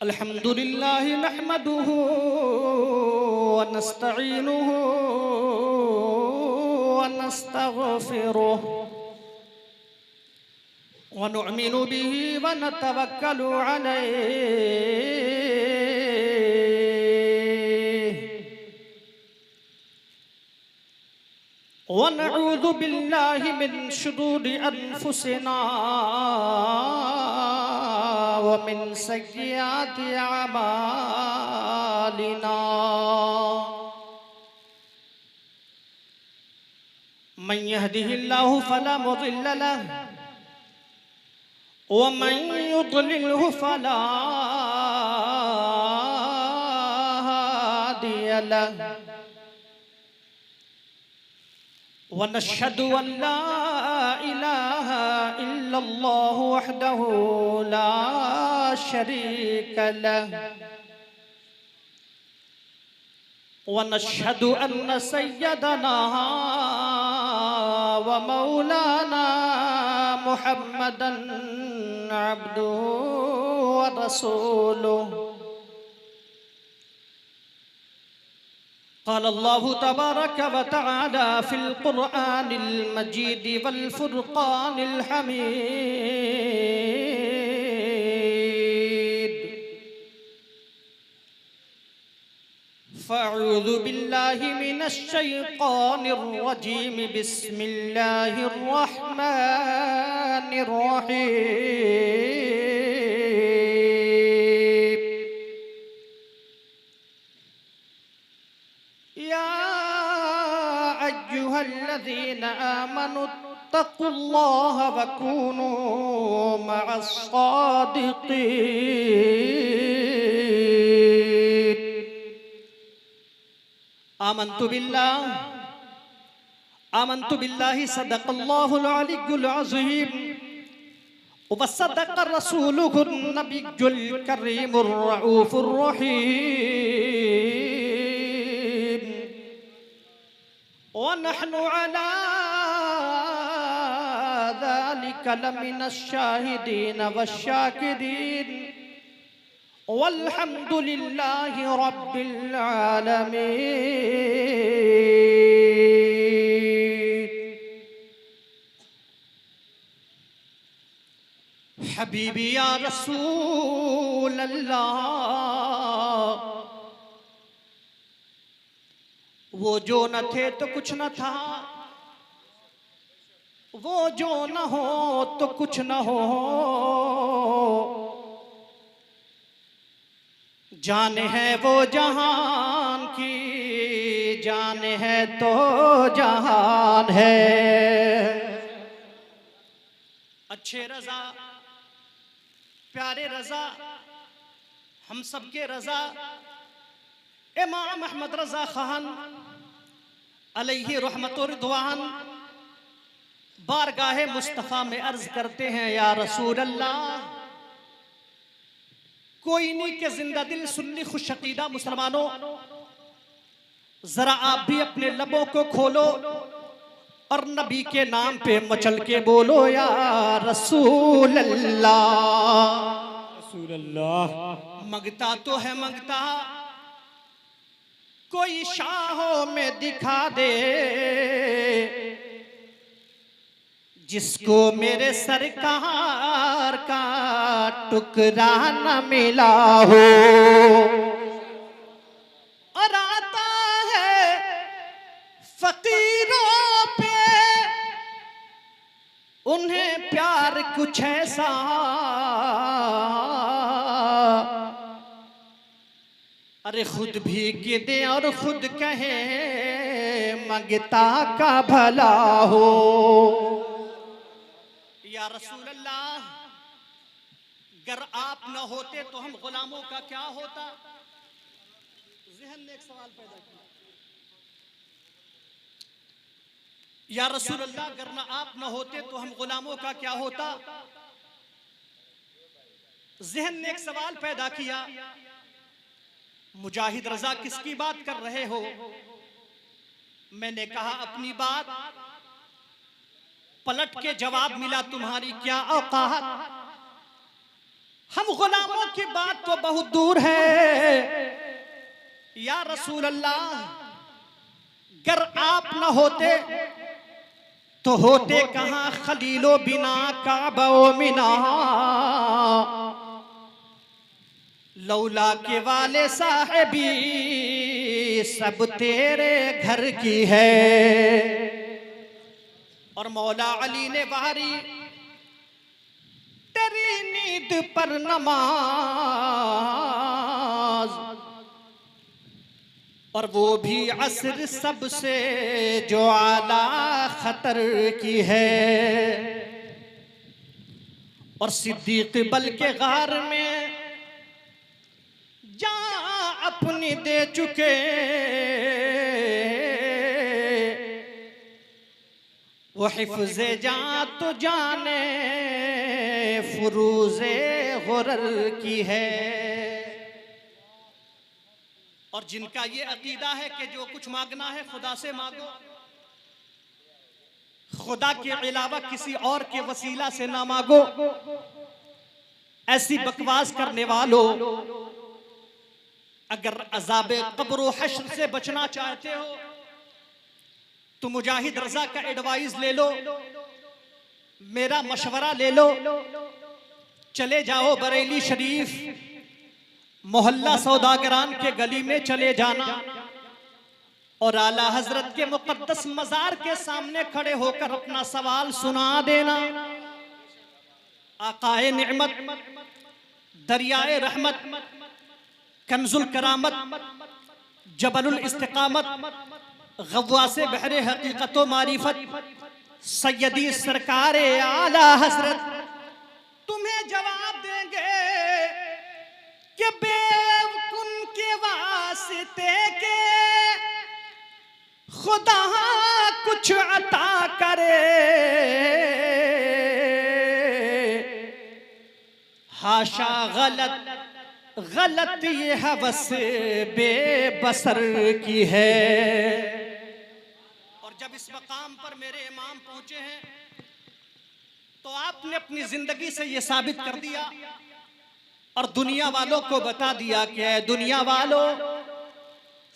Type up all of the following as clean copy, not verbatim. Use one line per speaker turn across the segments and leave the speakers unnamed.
अल्हम्दुलिल्लाहि नहमदुहु व नस्तईनुहु व नस्तगफिरुहु व नुअमिनु बिही व नतवक्कलु अलैहि व नऊज़ु बिल्लाहि मिन शुरूरि अनफुसिना व मिन सय्यिआति अमालिना मन यहदिहिल्लाहु फला मुदिल्ल लहु व मन युद्लिलहु फला हादिय लहु व नशहदु अन ला इलाहा इल्लल्लाहु वहदहु ला शरीक लहु व नशहदु अन्न सय्यदना व मौलाना मुहम्मदन अब्दुहु व रसूलुहु क़ाल अल्लाहु तबारक व तआला फ़िल क़ुरआनिल मजीद वल फ़ुरक़ानिल हमीद फ़अऊज़ु बिल्लाहि मिनश शैतानिर रजीम बिस्मिल्लाहिर रहमानिर रहीम या अय्युहल्लज़ीना आमनु इत्तक़ुल्लाहा व कूनू मअस्सादिक़ीन आमन्तु बिल्लाहि सदक़ल्लाहुल अलिय्युल अज़ीम व सदक़ रसूलुहुन नबियुल करीमुर रऊफ़ुर रहीम व नहनु अला ज़ालिका लमिनश शाहिदीन वश्शाकिरीन वल्हम्दुलिल्लाहि रब्बिल आलमीन। हबीबी या रसूल अल्लाह, वो जो न थे तो कुछ न था, वो जो न हो तो कुछ न हो, जान है वो जहान की, जान है तो जहान है। अच्छे रजा, प्यारे रजा, हम सबके रजा इमाम अहमद रजा खान अलैहि रहमत व रिदवान बारगाहे मुस्तफ़ा में अर्ज करते हैं, या रसूल अल्लाह, कोई नहीं के जिंदा दिल सुन्नी खुश अकीदा मुसलमानों, जरा आप भी अपने लबों को खोलो और नबी के नाम पे मचल के बोलो, या रसूल अल्लाह।
रसूल अल्लाह।
मंगता तो है मंगता, कोई शाहों में दिखा दे, जिसको मेरे सरकार का टुकड़ा न मिला हो। और आता है फकीरों पे उन्हें प्यार कुछ ऐसा, अरे खुद भीग दे और खुद कहे मंगता का भला हो। या रसूल अल्लाह, अगर आप न होते तो हम गुलामों का क्या होता। ज़हन ने एक सवाल पैदा किया, या रसूल अल्लाह, अगर न आप न होते तो हम गुलामों का क्या होता। ज़हन ने एक सवाल पैदा किया, मुजाहिद रजा किसकी बात कर रहे हो। मैंने कहा अपनी बात, पलट के जवाब मिला तुम्हारी क्या औकात। हम गुलामों की बात तो बहुत दूर है या रसूल अल्लाह, गर आप न होते तो होते कहां खलीलो बिना काबो मिना, लौला के वाले साहिबी सब तेरे घर की है। और मौला अली ने वारी तेरी नींद पर नमाज, और वो भी असर सबसे जो आला खतर की है। और सिद्दीक बल के गार में जा अपनी दे चुके, वो हिफ्ज़े जान तो जाने फुरूज़े गुरर की है। और जिनका ये अकीदा है कि जो कुछ मांगना है खुदा से मांगो, खुदा के अलावा किसी और के वसीला से ना मांगो, ऐसी बकवास करने वालों, अगर अज़ाबे क़ब्र व हश्र से बचना चाहते हो तो मुजाहिद रजा का एडवाइस ले लो, मेरा मशवरा ले लो, चले जाओ बरेली शरीफ मोहल्ला सौदागरान के गली में चले जाना और आला हजरत के मुकद्दस मजार के सामने खड़े होकर अपना सवाल सुना देना। आकाए निअमत, दरियाए रहमत, कंजुल करामत, जबलुल इस्तिकामत, गव्वासे बहरे हकीकत व मारिफत, सैयदी सरकारे आला हजरत तुम्हें जवाब देंगे कि बेवकुन के वास्ते के खुदा कुछ अता करे, हाशा गलत गलत ये हवस बेबसर की है। और जब इस मकाम पर मेरे इमाम पहुंचे हैं तो आपने अपनी जिंदगी से ये साबित कर दिया और दुनिया वालों को बता दिया कि दुनिया वालों,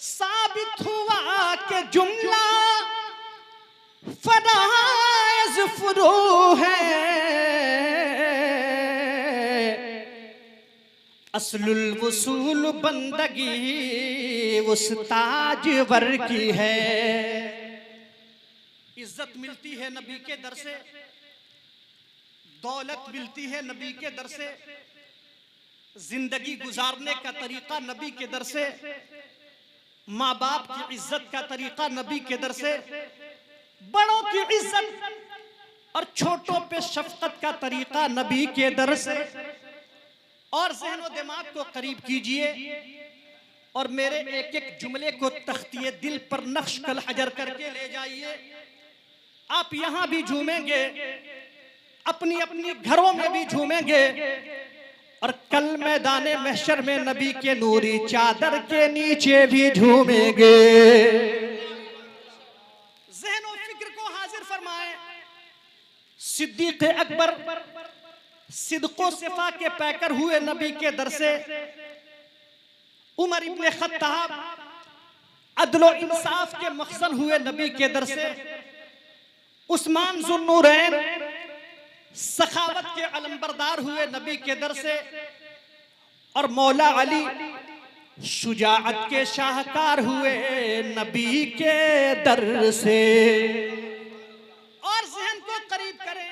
साबित हुआ कि जुमला फराइज फुरू है, असलुल वसूल बंदगी उस ताजवर की है। इज्जत मिलती है नबी के दर से, दौलत मिलती है नबी के दर से, जिंदगी गुजारने का तरीका नबी के दर से, माँ बाप की इज्जत का तरीका नबी के दर से, बड़ों की इज्जत और छोटों पे शफकत का तरीका नबी के दर से। और ज़हन व दिमाग को करीब कीजिए और मेरे एक एक जुमले को तख्तिए दिल पर नक्श कल हजर करके ले जाइए। आप यहां भी झूमेंगे, अपनी अपनी घरों में भी झूमेंगे और कल मैदाने महशर में नबी के नूरी चादर के नीचे भी झूमेंगे। ज़हन व फिक्र को हाजिर फरमाएं। सिद्दीक़ अकबर सिद्को सिफा के पैकर हुए नबी के दर से, उमर इब्ने खत्ताब अदलो इंसाफ के मखज़न हुए नबी के दर से, उस्मान ज़ुन्नूरैन सखावत के अलमबरदार हुए नबी के दर से, और मौला अली शुजाअत के शाहकार हुए नबी के दर से। और ज़हन को करीब करें,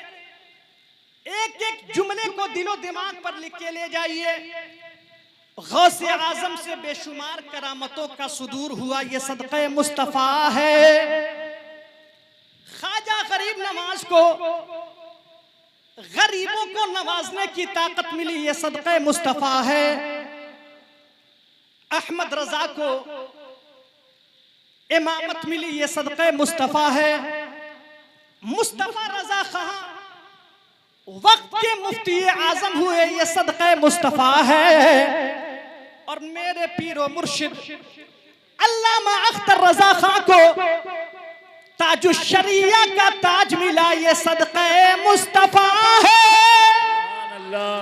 एक एक जुमले को दिलो दिमाग पर लिख के ले जाइए। गौसे आजम से बेशुमार करामतों का सुदूर हुआ ये सदक़े मुस्तफ़ा है। ख्वाजा गरीब नवाज को, गरीबों को नवाजने की ताकत मिली ये सदक़े मुस्तफ़ा है। अहमद रजा को इमामत मिली ये सदक़े मुस्तफ़ा है। मुस्तफ़ा रजा खां वक्त के मुफ्ती आजम हुए ये सदक़े मुस्तफ़ा है। और मेरे पीरो मुर्शिद अल्लामा अख्तर रजा खां को ताजुश शरिया का ताज मिला ये सदक़े मुस्तफ़ा है।
अल्लाह।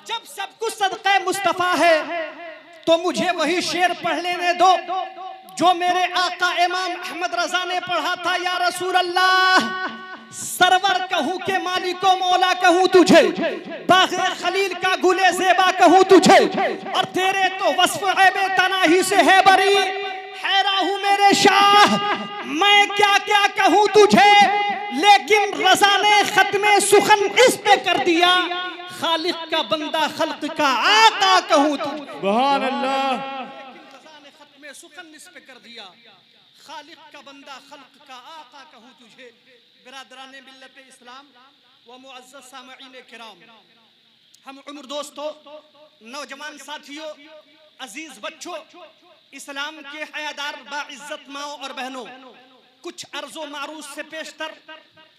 जब जब सब कुछ सदक़े मुस्तफ़ा है तो मुझे वही शेर पढ़ लेने दो जो मेरे आका इमाम अहमद रजा ने पढ़ा था। या रसूल अल्लाह, सरवर कहूं के मालिको मौला कहूं तुझे, बाग़े खलील का गुले ज़ेबा कहूं तुझे, और तेरे तो वस्फ़ ऐबे तनाही से है बरी। हैरा हूं मेरे शाह, मैं क्या क्या कहूं तुझे, लेकिन रज़ा ने खत्मे सुखन इस पे कर दिया, खालिक का बंदा खल्क का आका कहूं तुझे।
सुभान अल्लाह।
रज़ा ने खत्मे सुखन इस पे कर दिया, खालिक का बंदा खल्क का आका कहूं तुझे। बिरादरान मिल्लत इस्लाम व मुअज़्ज़ज़ सामईन किराम, हम उम्र दोस्तों, नौजवान साथियों, अजीज बच्चों, इस्लाम के हयादार बाइज्जत माओ और बहनों, कुछ अर्ज़ो मारूज से पेशतर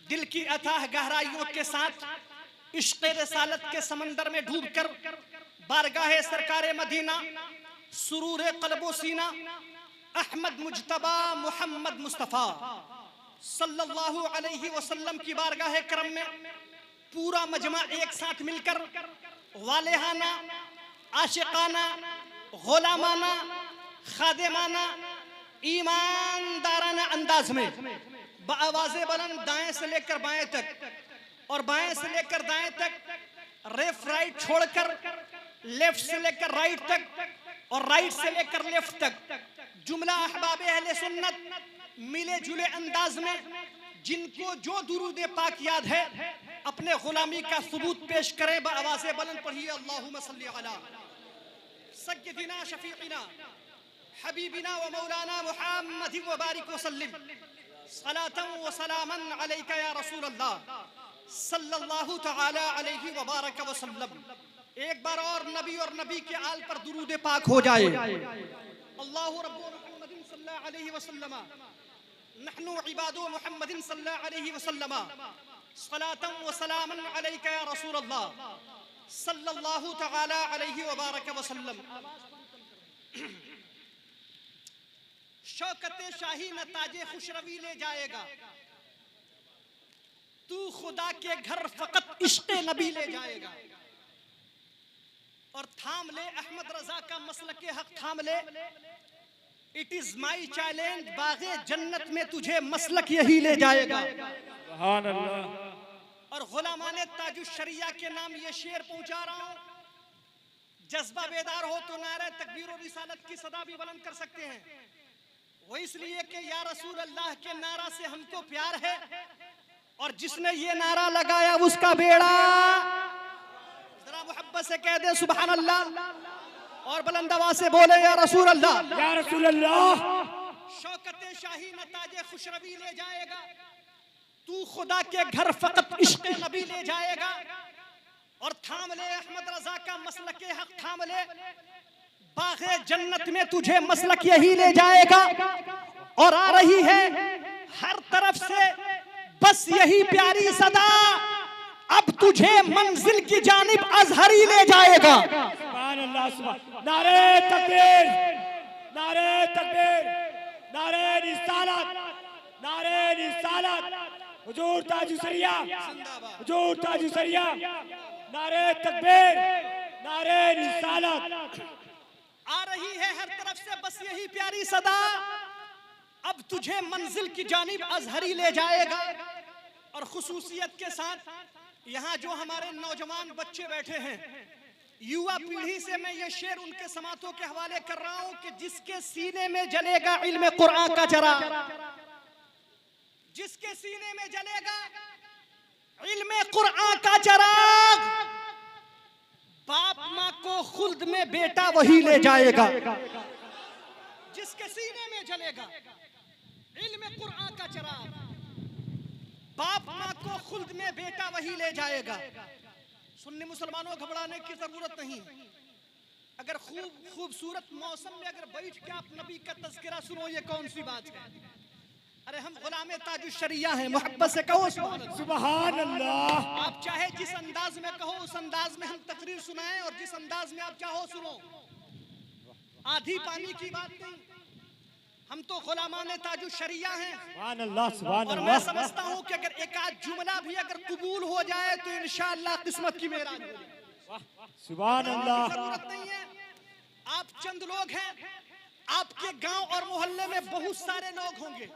दिल की अथाह गहराइयों के साथ इश्क़ रिसालत के समंदर में डूबकर बारगाह सरकारे मदीना सुरूर क़ल्बो सीना अहमद मुज्तबा मोहम्मद मुस्तफ़ा सल्लल्लाहु अलैहि वसल्लम की बारगाह करम में पूरा मजमा एक साथ मिलकर वालेहाना, आशिकाना, गुलामाना, खादिमाना, ईमानदाराना अंदाज में बाआवाज़े बुलंद दाएं से लेकर बाएं तक और बाएं से लेकर दाएं तक, लेफ्ट राइट छोड़कर लेफ्ट से लेकर राइट तक और राइट से लेकर लेफ्ट तक, जुमला अहबाब अहले सुन्नत मिले जुले अंदाज में जिनको जो दुरूद पाक याद है अपने गुलामी का सबूत पेश करें। बाआवाज़े बुलंद पढ़िए अल्लाहुम्मा सल्ली अला सय्यदिना शफीइना हबीबिना व मौलाना मुहम्मद व बारिक व सल्लिम सलातन व सलामन अलैका या रसूल अल्लाह सल्लल्लाहु तआला अलैहि व बारक व सल्लम। एक बार और नबी के आल पर दुरूद पाक हो जाए। अल्लाहु रब्बु मुहम्मदिन सल्लल्लाहु अलैहि वसल्लम नहनु इबादु मुहम्मदिन सल्लल्लाहु अलैहि वसल्लम सलातन व सलामन अलैका या रसूल अल्लाह सल्लल्लाहु तआला अलैहि व बारक व सल्लम। शौकत शाही नताजे खुशरवी ले जाएगा, तू खुदा के घर फकत इश्क़े नबी ले जाएगा। और थाम ले अहमद रजा का मसलके हक थाम ले, इट इज माई चैलेंज, बागे जन्नत में तुझे मसलक यही ले जाएगा।
सुभान अल्लाह।
और गुलामाने ताजुश शरिया के नाम ये शेर पहुंचा रहा हूं, जज्बा बेदार हो तो नारे तकबीर और रिसालत की सदा भी बुलंद कर सकते हैं। वो इसलिए कि या रसूल अल्लाह के नारा से हमको प्यार है, और जिसने ये नारा लगाया उसका बेड़ा, जरा मोहब्बत से कह दे सुभान अल्लाह और बुलंद आवाज से बोले या रसूल अल्लाह।
या रसूल अल्लाह।
शौकत शाही नताजे खुशरवी ले जाएगा, तू खुदा के घर फकत इश्क़ नबी ले जाएगा। और थाम ले अहमद रजा का मसलके हक थाम ले, बागे जन्नत में तुझे मसलक यही ले जाएगा। और आ रही है हर तरफ से बस यही प्यारी सदा, अब तुझे मंजिल की जानिब अजहरी ले जाएगा।
सुभान अल्लाह। सुभान। नारे तकबीर, नारे तकबीर, नारे रिसालत, नारे रिसालत, हुजूर ताजुसरिया, हुजूर ताजुसरिया, नारे तकबीर, नारे रिसालत।
आ रही है हर तरफ से बस यही प्यारी सदा, अब तुझे मंजिल की जानिब अजहरी ले जाएगा। और खुसूसियत के साथ यहाँ जो हमारे नौजवान बच्चे बैठे हैं, युवा पीढ़ी से मैं ये शेर उनके समातों के हवाले कर रहा हूँ कि जिसके सीने में जलेगा इल्म कुरान का चराग, जिसके सीने में जलेगा इल्म कुरान का चराग, बाप माँ को खुल्द में बेटा वही ले जाएगा। जिसके सीने में जलेगा इल्म कुरान का चराग, बाप माँ को खुल्द में बेटा वही ले जाएगा। सुन्नी मुसलमानों घबराने की जरूरत नहीं। अगर खूबसूरत मौसम में अगर बैठ के आप नबी का तज़किरा सुनो, ये कौन सी बात है? अरे हम गुलामे ताजुश शरिया हैं, मोहब्बत से कहो
सुभान अल्लाह।
आप चाहे जिस अंदाज में कहो उस अंदाज में हम तकरीर सुनाएं, और जिस अंदाज में आप चाहो सुनो। आधी पानी की बात नहीं, हम तो गुलामाने ताजुश शरिया हैं।
सुभान अल्लाह। सुभान
और
अल्लाह।
मैं समझता हूँ कि अगर एक आध जुमला भी अगर कबूल हो जाए तो इंशाअल्लाह किस्मत की मेहरान होगी।
सुभान अल्लाह।
जरूरत नहीं है। आप चंद लोग हैं, आपके गांव और मोहल्ले में बहुत सारे लोग होंगे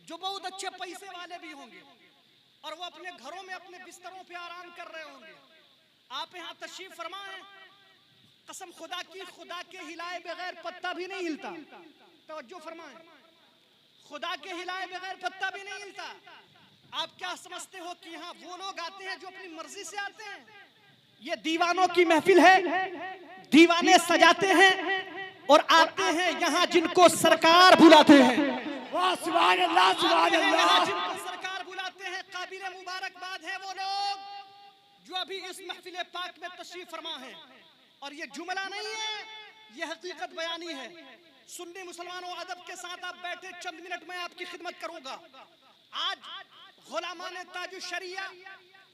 जो बहुत अच्छे पैसे वाले भी होंगे और वो अपने घरों में अपने बिस्तरों पे आराम कर रहे होंगे। आप यहाँ तशरीफ फरमाएं, कसम खुदा की, खुदा के हिलाए बगैर पत्ता भी नहीं हिलता। तवज्जो फरमाएं, खुदा के हिलाए बगैर पत्ता भी नहीं हिलता। आप क्या समझते हो कि यहाँ वो लोग आते हैं जो अपनी मर्जी से आते हैं? ये दीवानों की महफिल है, दीवाने सजाते हैं और आते हैं यहाँ जिनको सरकार बुलाते हैं।
वाह सुभान अल्लाह, सुभान अल्लाह।
जिनको सरकार बुलाते हैं, काबिल मुबारकबाद है वो लोग जो अभी इस महफिल पाक में तशरीफ फरमा है। और ये जुमला नहीं है, ये हकीकत बयानी है। सुन्नी मुसलमानों, अदब के साथ आप बैठे, चंद मिनट में आपकी खिदमत करूंगा। आज गुलामाने ताजुशरिया,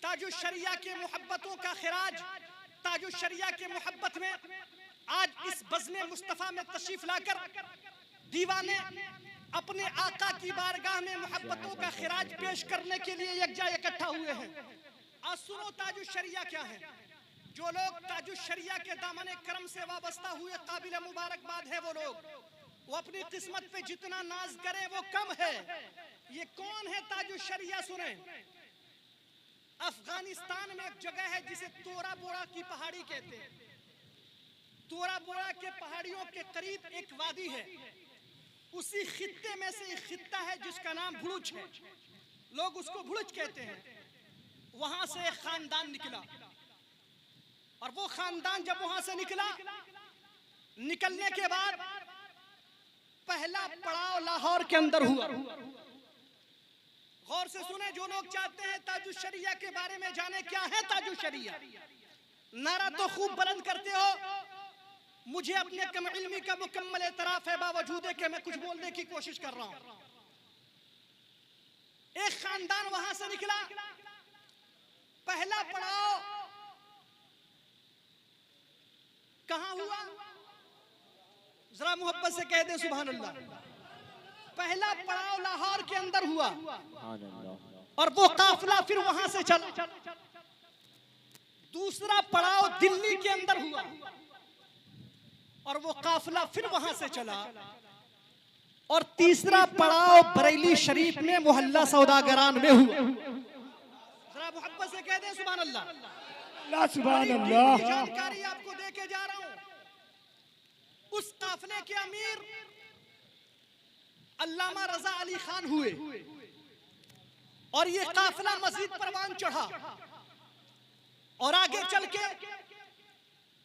ताजुशरिया के मोहब्बतों का खिराज, ताजुशरिया के मोहब्बत में आज इस बज़्म मुस्तफ़ा में तशरीफ लाकर दीवाने अपने आका की बारगाह में मोहब्बतों का खिराज पेश करने के लिए यकजा इकट्ठा हुए हैं। आज सुनो ताजुशरिया क्या है। जो लोग ताजुशरिया के दामने करम से वाबस्ता हुए, काबिल मुबारकबाद है वो लोग। वो अपनी किस्मत पे जितना नाज करें वो कम है। ये कौन है ताजुशरिया? सुने, अफगानिस्तान में एक जगह है जिसे तोरा बोरा की पहाड़ी कहते हैं। तोरा बोरा के पहाड़ियों के करीब एक वादी है। उसी खित्ते में से एक खित्ता है जिसका नाम भुरुच है, लोग उसको भुरुच कहते हैं। वहां से एक खानदान निकला और वो खानदान जब वहां से निकला, निकलने के बाद पहला पड़ाव लाहौर के अंदर हुआ। गौर से सुने, जो लोग चाहते हैं ताजुशरिया के बारे में जाने क्या है ताजुशरिया। नारा तो खूब बुलंद करते हो, मुझे अपने कम इल्मी का मुकम्मल एतराफ है, बावजूद है कि मैं कुछ बोलने की कोशिश कर रहा हूं। एक खानदान वहां से निकला, पहला पड़ाव कहां हुआ? जरा मोहब्बत से कह दे सुभान अल्लाह। पहला पड़ाव लाहौर के अंदर हुआ और वो काफिला फिर वहां से चला। दूसरा पड़ाव दिल्ली के अंदर हुआ और वो काफिला फिर वहां से चला। और तीसरा पड़ाव बरेली शरीफ में मोहल्ला सौदागरान में हुआ। जरा मोहब्बत से कह दे सुभान अल्लाह।
अल्लाह सुभान अल्लाह।
जानकारी आपको दे के जा रहा हूं। उस काफिले के अमीर अल्लामा रजा अली खान हुए और ये काफिला मस्जिद परवान चढ़ा और आगे चल के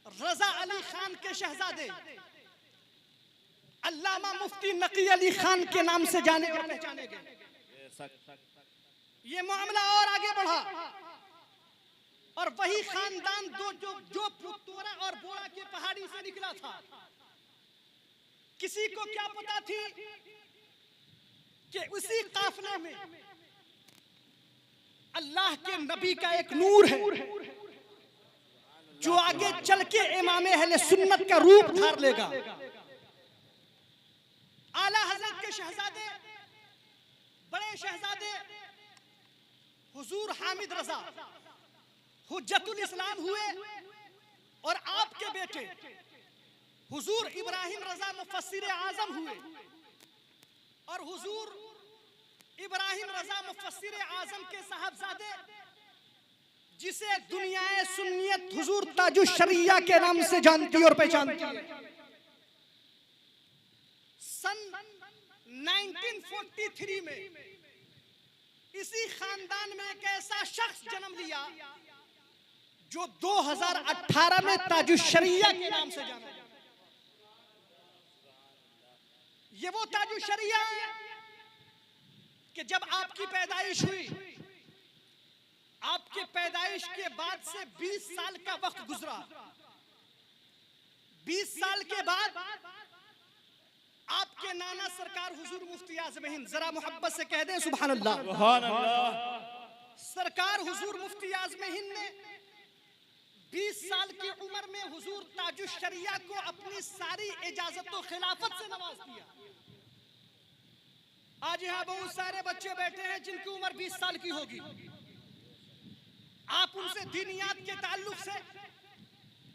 रजा अली खान के शहजादे अल्लामा मुफ्ती नकी अली खान के नाम से जाने और पहचाने गए। ये मामला और आगे बढ़ा और वही खानदान जो तोरा और बोरा के पहाड़ी से निकला था, किसी को क्या पता थी कि उसी काफिले में अल्लाह के नबी का एक नूर है जो आगे चल के इमाम अहले सुन्नत का रूप धार लेगा। आला हजरत के शहजादे, बड़े शहजादे हुजूर हामिद रजा हुज्जतुल इस्लाम हुए और आपके बेटे हुजूर इब्राहिम रजा मुफस्सिर आजम हुए और हुजूर इब्राहिम रजा मुफस्सिर आजम के साहबजादे, जिसे दुनियाए सुन्नियत हुजूर ताजुशरिया के नाम से जानती और पहचानती है, सन 1943 में इसी खानदान में एक ऐसा शख्स जन्म लिया जो 2018 में ताजुशरिया के नाम से जाना। ये वो ताजुशरिया है कि जब आपकी पैदाइश हुई, आपके पैदाइश के बाद से 20 साल का वक्त गुजरा। 20 साल के बाद आपके नाना सरकार हुजूर मुफ्ती आज़म हिंद, जरा मोहब्बत से कह दें सुभान अल्लाह।
सुभान अल्लाह।
सरकार हुजूर मुफ्ती आज़म हिंद ने 20 साल की उम्र में हुजूर ताजुशरिया को अपनी सारी इजाजत और खिलाफत से नवाज दिया। आज यहाँ बहुत सारे बच्चे बैठे हैं जिनकी उम्र 20 साल की होगी। आप उनसे दीनियात के ताल्लुक से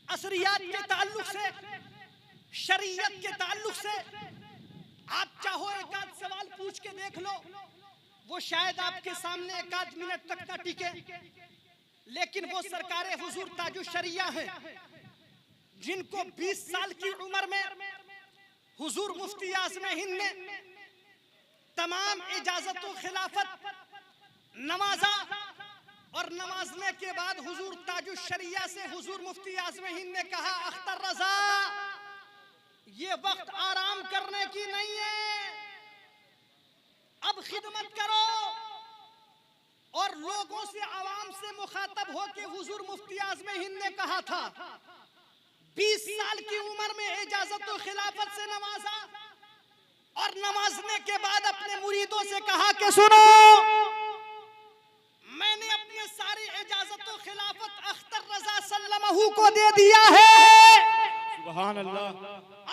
असरियात के ताल्लुक से, शरीयत के ताल्लुक से आप चाहो एक आध सवाल पूछ के देख लो, वो शायद आपके सामने एक आध मिनट तक ना टिके, लेकिन वो सरकारे हुजूर ताजुश शरिया है जिनको 20 साल की उम्र में हुजूर मुफ्ती आज़म हिंद ने तमाम इजाजत व खिलाफत नमाजा और नमाजने के बाद हुजूर ताजुश शरिया से हुजूर मुफ्ती आज़म हिंद ने कहा, अख्तर रजा ये वक्त आराम करने की नहीं है, अब खिदमत करो। और लोगों से, आवाम से मुखातब होकर हुजूर मुफ्ती आज़म हिंद ने कहा था, 20 साल की उम्र में इजाजत व खिलाफत से नवाजा और नमाजने के बाद अपने मुरीदों से कहा कि सुनो, मैंने अपने सारी इजाजत व खिलाफत अख्तर रजा सल्लमहू को दे दिया है।
सुभान अल्लाह।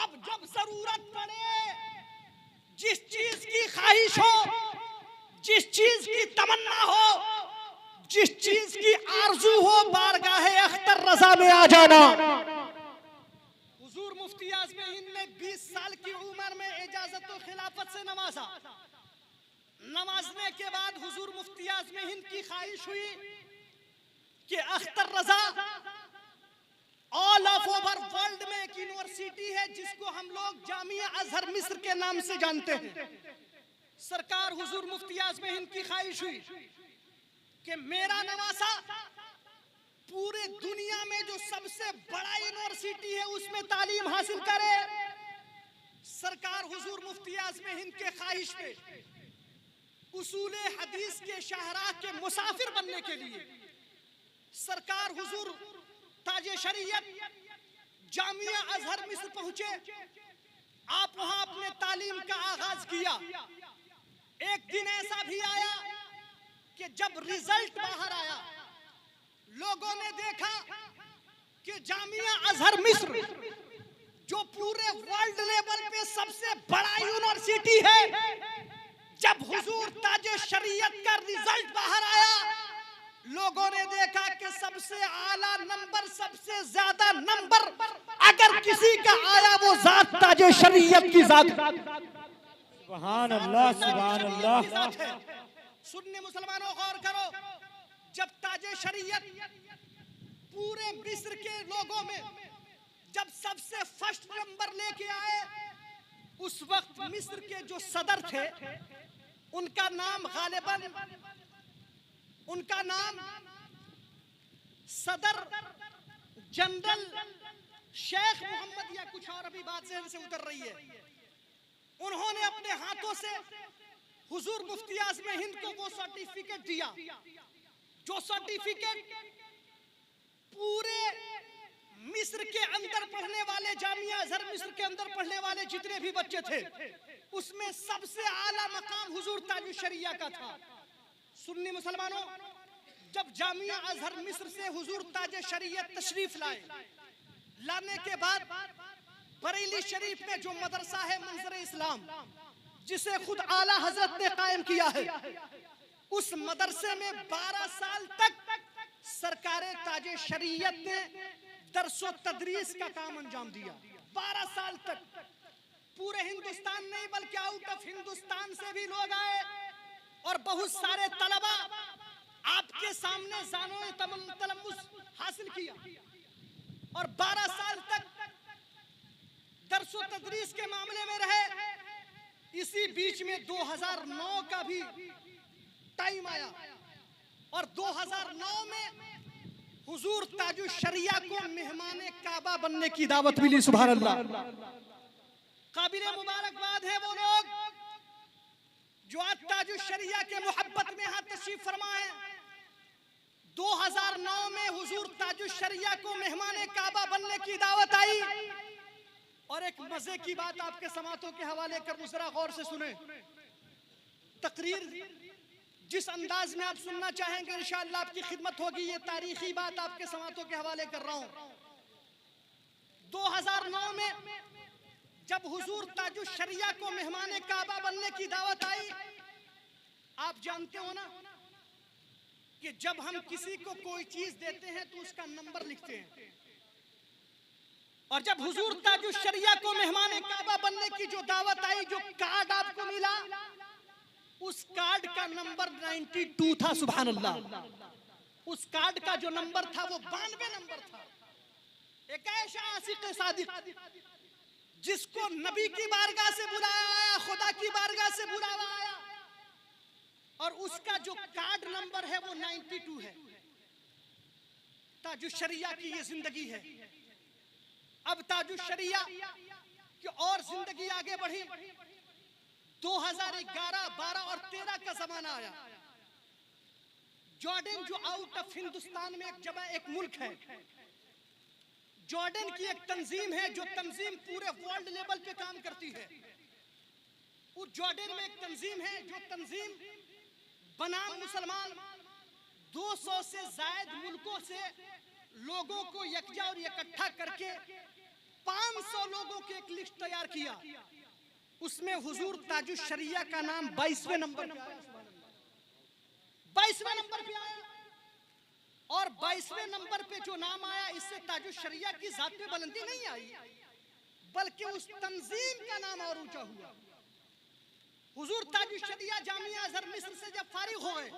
अब जब जरूरत पड़े, जिस चीज की ख्वाहिश हो, जिस चीज की तमन्ना हो, जिस चीज की आरजू हो, बारगाहे अख्तर रजा में आ जाना। हुजूर मुफ्ती आज़म हिंद ने 20 साल की उम्र में इजाजत व खिलाफत से नवाजा। नवाजने के बाद हुजूर मुफ्ती आज़म हिंद की ख्वाहिश हुई कि अख्तर रजा ऑल ऑफ ओवर वर्ल्ड में एक यूनिवर्सिटी है जिसको हम लोग जामिया अजहर मिस्र के नाम से जानते हैं। सरकार हुजूर मुफ्ती आज़म हिंद की ख्वाहिश हुई कि मेरा नवासा पूरे दुनिया में जो सबसे बड़ा यूनिवर्सिटी है उसमें तालीम हासिल करे। सरकार हुजूर मुफ्ती आज़म हिंद के ख्वाहिश पे उसूले हदीस के शाहराह के मुसाफिर बनने के लिए सरकार हुजूर ताजे शरीयत जामिया अजहर मिस्र पहुंचे। आप वहां अपने तालीम का आगाज किया। एक दिन ऐसा भी आया कि जब रिजल्ट बाहर आया, लोगों ने देखा कि जामिया अजहर मिस्र जो पूरे वर्ल्ड लेवल पे सबसे बड़ा यूनिवर्सिटी है, जब हुजूर ताजे शरीयत का रिजल्ट बाहर आया, लोगों ने देखा कि सबसे आला नंबर, सबसे ज्यादा नंबर अगर किसी का आया वो जात ताजे शरीयत की जात।
सुभान अल्लाह, सुभान अल्लाह।
सुन्नी मुसलमानों गौर करो, जब ताजे शरीयत पूरे मिस्र के लोगों में जब सबसे फर्स्ट नंबर लेके आए, उस वक्त मिस्र के जो सदर थे उनका नाम गालिबन, उनका नाम सदर जनरल शेख मोहम्मद या कुछ और, अभी बात से उतर रही है। उन्होंने अपने हाथों से हुजूर मुफ्ती आज़म हिंद को वो सर्टिफिकेट दिया, जो सर्टिफिकेट पूरे मिस्र के अंदर पढ़ने वाले, जामिया अजहर मिस्र के अंदर पढ़ने वाले जितने भी बच्चे थे, उसमें सबसे आला मकाम हुजूर ताजुश शरिया का था। सुन्नी मुसलमानों, जब जामिया अजहर मिस्र से हुजूर ताजे शरीयत तशरीफ लाए, लाने के बाद बरेली शरीफ में जो मदरसा है मंजर इस्लाम, जिसे खुद आला हजरत ने कायम किया है, उस मदरसे में 12 साल तक सरकारे ताजे शरीयत ने दरसो तदरीस का काम अंजाम दिया। 12 साल तक पूरे हिंदुस्तान नहीं बल्कि आउट ऑफ हिंदुस्तान से भी लोग आए और बहुत सारे तलबा आपके सामने जानो तलम्मुस हासिल किया और 12 साल तक दरसो तदरीस के मामले में रहे। इसी बीच में 2009 का भी टाइम आया और 2009 में हुजूर ताजुश शरिया को मेहमाने काबा बनने की दावत मिली। सुभान अल्लाह। काबिले मुबारकबाद है वो लोग जो आज ताजुश शरिया के मोहब्बत में यहाँ तशरीफ फरमाए। 2009 में हुजूर ताजुश शरिया को मेहमाने काबा बनने की दावत आई। और एक मजे की बात आपके समातों के हवाले कर जरा गौर से सुने। तकरीर जिस अंदाज में आप सुनना चाहेंगे इंशाअल्लाह आपकी खिदमत होगी। ये तारीखी बात आपके समातों के हवाले कर रहा हूं। 2009 में जब हुजूर ताजुश शरिया को मेहमाने काबा बनने की दावत आई, आप जानते हो ना कि जब हम किसी को कोई चीज देते हैं तो उसका नंबर लिखते हैं। और जब हुजूर ताजुश शरिया को मेहमान काबा बनने की जो दावत आई, जो कार्ड आपको मिला, उस कार्ड का नंबर 92 था। सुभान अल्लाह। उस कार्ड का जो नंबर था वो 92 नंबर था। एक ऐसा आशिक सादिक जिसको नबी की बारगाह से बुलाया आया, खुदा की बारगाह से बुलावा आया, और उसका जो कार्ड नंबर है वो 92 है। ताजुश शरिया की ये जिंदगी है। अब ताजुश शरिया की और जिंदगी आगे बढ़ी। 2011, 12 और 13 का जमाना आया। जॉर्डन जो आउट ऑफ हिंदुस्तान में एक जगह, एक मुल्क है, जॉर्डन की एक तंजीम है जो तंजीम पूरे वर्ल्ड लेवल पे काम करती है। उस जॉर्डन में एक तंजीम है जो तंजीम बनाम मुसलमान 200 से ज्यादा मुल्कों से लोगों को यकजा और इकट्ठा करके 500 लोगों की एक लिस्ट तैयार किया। उसमें हुजूर ताजुश शरिया का नाम 22वें नंबर पे आया। 22वें नंबर पे आया। और 22वें नंबर पे जो नाम आया, इससे ताजुश शरिया की जात पे बुलंदी नहीं आई, बल्कि उस तंजीम का नाम और ऊंचा हुआ। हुजूर ताजुश शरिया जामिया अज़हर मिस्र से जब फारिग हो गए,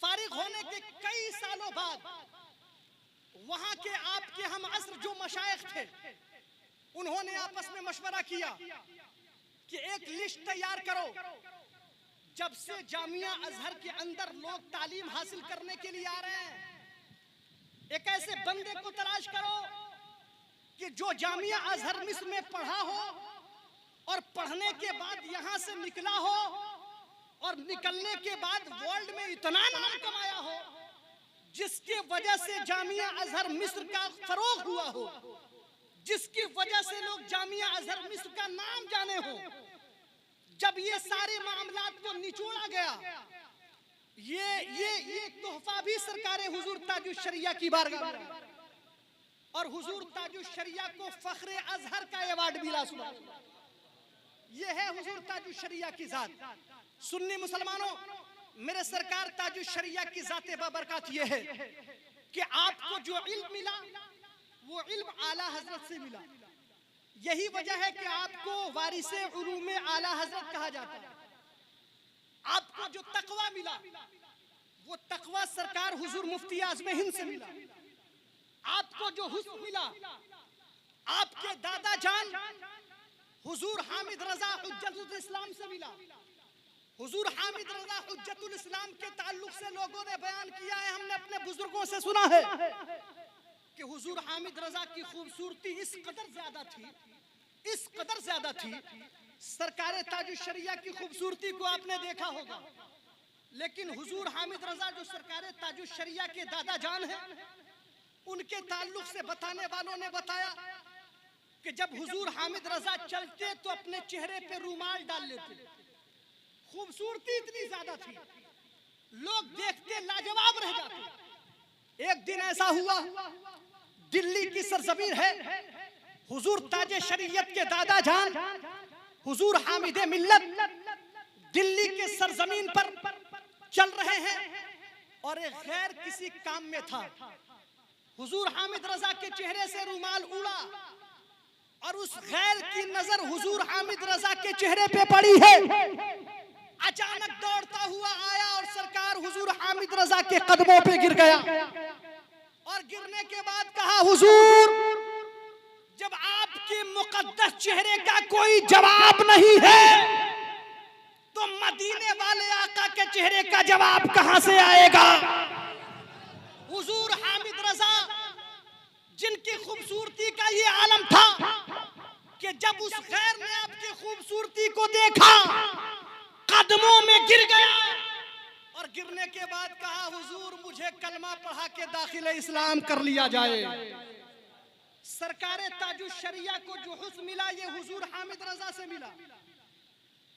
फारिग होने के कई सालों बाद वहां के आपके हम असर जो मशाइख थे, उन्होंने आपस में मशवरा किया कि एक लिस्ट तैयार करो। जब से जामिया अज़हर के अंदर लोग तालीम हासिल करने के लिए आ रहे हैं, एक ऐसे बंदे को तलाश करो कि जो जामिया अज़हर मिस्र में पढ़ा हो और पढ़ने के बाद यहां से निकला हो और निकलने के बाद वर्ल्ड में इतना नाम कमाया हो जिसकी वजह से जामिया अज़हर मिस्र का फरोग हुआ हो, जिसकी वजह से लोग जामिया अज़हर मिस्र का नाम जाने हो। जब ये सारे मामलात को निचोड़ा गया, ये तोहफा भी सरकार हुजूर ताजुश शरिया की बारगाह में, और हुजूर ताजुश शरिया को फख्रे अज़हर का अवार्ड मिला। ये है हुजूर ताजुश शरिया की जात। सुन्नी मुसलमानों, मेरे सरकार ताजुश शरिया की जाते बाबरकत ये है कि आपको जो इल्म मिला वो इल्म आला हजरत से मिला। यही वजह है कि आपको वारिसे उलूम आला हजरत कहा जाता है। आपको जो तकवा मिला वो तकवा सरकार हुजूर मुफ्ती आज़म हिंद से मिला। आपको जो हुस्न मिला आपके दादा जान हुजूर हामिद रजा हुज्जतुल इस्लाम से मिला। हुजूर हामिद रजा हुज्जतुल इस्लाम के ताल्लुक से लोगों ने बयान किया है, हमने अपने बुजुर्गों से सुना है कि हुजूर हामिद रजा की खूबसूरती इस कदर ज्यादा थी, इस कदर ज्यादा थी। सरकार ताजुश शरिया की खूबसूरती को आपने देखा होगा, लेकिन हुजूर हामिद रजा जो सरकार ताजुश शरिया के दादा जान है, उनके ताल्लुक से बताने वालों ने बताया कि जब हुजूर हामिद रजा चलते तो अपने चेहरे पे रूमाल डाल लेते। खूबसूरती इतनी ज्यादा थी, लोग देखते लाजवाब रह जाते। एक दिन ऐसा हुआ, दिल्ली की सरजमीन है, हुजूर ताजे शरीयत के दादा जान हुजूर हामिद मिल्लत दिल्ली के सरजमीन पर चल रहे हैं और एक गैर किसी काम में था। हुजूर हामिद रजा के चेहरे से रूमाल उड़ा और उस गैर की नजर हुजूर हामिद रजा के चेहरे पे पड़ी है। अचानक दौड़ता हुआ आया और सरकार हुजूर हामिद रजा के कदमों पे गिर गया और गिरने के बाद कहा, हुजूर जब आपके मुकद्दस चेहरे का कोई जवाब नहीं है तो मदीने वाले आका के चेहरे का जवाब कहां से आएगा। हुजूर हामिद रजा जिनकी खूबसूरती का ये आलम था कि जब उस गैर ने आपकी खूबसूरती को देखा कदमों में गिर गया और गिरने के बाद कहा, हुजूर मुझे कलमा पढ़ा के दाखिले इस्लाम कर लिया जाए। सरकार ताजुश शरिया को जो हुस्न मिला ये हुजूर हामिद रजा से मिला।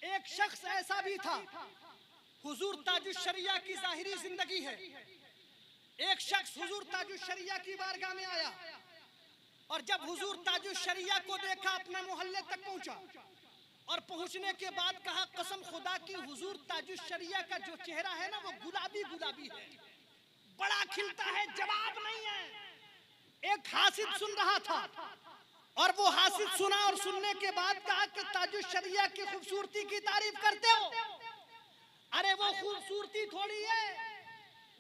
एक शख्स ऐसा भी था, हुजूर ताजुश शरिया की जाहिरी जिंदगी है। एक शख्स हुजूर ताजुश शरिया की बारगाह में आया और जब हुजूर ताजुश शरिया को देखा अपने मोहल्ले तक पहुंचा और पहुंचने के बाद कहा, कसम खुदा की हुजूर ताजुश शरिया का जो चेहरा है ना वो गुलाबी गुलाबी है, बड़ा खिलता है, जवाब नहीं है। एक हासिद सुन रहा था और वो हासिद सुना और सुनने के बाद कहा कि ताजुश शरिया की खूबसूरती की तारीफ करते हो। अरे वो खूबसूरती थोड़ी है,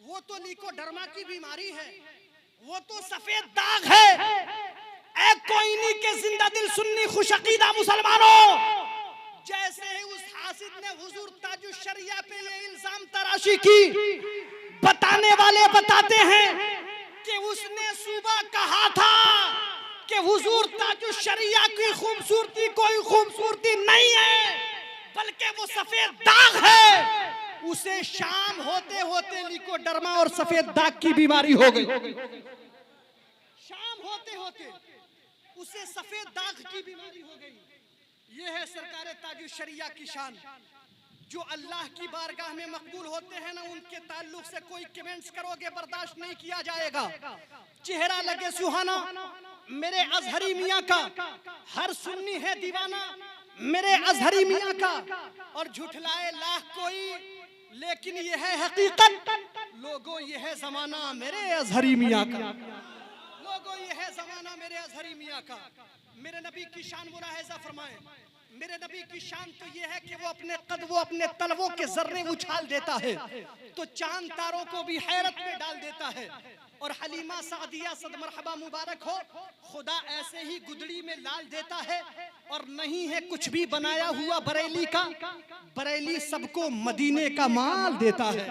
वो तो लीकोडर्मा की बीमारी है, वो तो सफेद दाग है। ए कोइनी के जिंदा दिल सुन्नी खुशअकीदा मुसलमानों, जैसे ही उस हासिद ने हुजूर ताजुश शरिया पे ये इल्जाम तराशी की, बताने वाले बताते हैं कि उसने सुबह कहा था कि हुजूर ताजुश शरिया की खूबसूरती कोई खूबसूरती नहीं है, बल्कि वो सफेद दाग है। उसे शाम होते होते लीकोडर्मा और सफेद दाग की बीमारी हो गई। शाम होते होते उसे सफेद दाग की बीमारी हो गई। ये है सरकार ताजुश शरिया की शान। जो अल्लाह की बारगाह में मकबूल होते हैं ना, उनके ताल्लुक से कोई कमेंट्स करोगे बर्दाश्त नहीं किया जाएगा। चेहरा लगे सुहाना मेरे अजहरी मियाँ का, हर सुन्नी है दीवाना मेरे अजहरी मियाँ का, और झुठलाए लाख कोई लेकिन ये है हकीकत। लोगों ये है जमाना मेरे अजहरी मियाँ का, लोगों ये है जमाना मेरे अजहरी मियाँ का। मेरे नबी की शान मुलाहिजा फरमाएं। मेरे नबी की शान तो ये है कि वो अपने कद, वो अपने तलवों के जर्रे उछाल देता है तो चांद तारों को भी हैरत में डाल देता है। और हलीमा सादिया सद मरहबा मुबारक हो, खुदा ऐसे ही गुदड़ी में लाल देता है। और नहीं है कुछ भी बनाया हुआ बरेली का, बरेली सबको मदीने का माल देता है,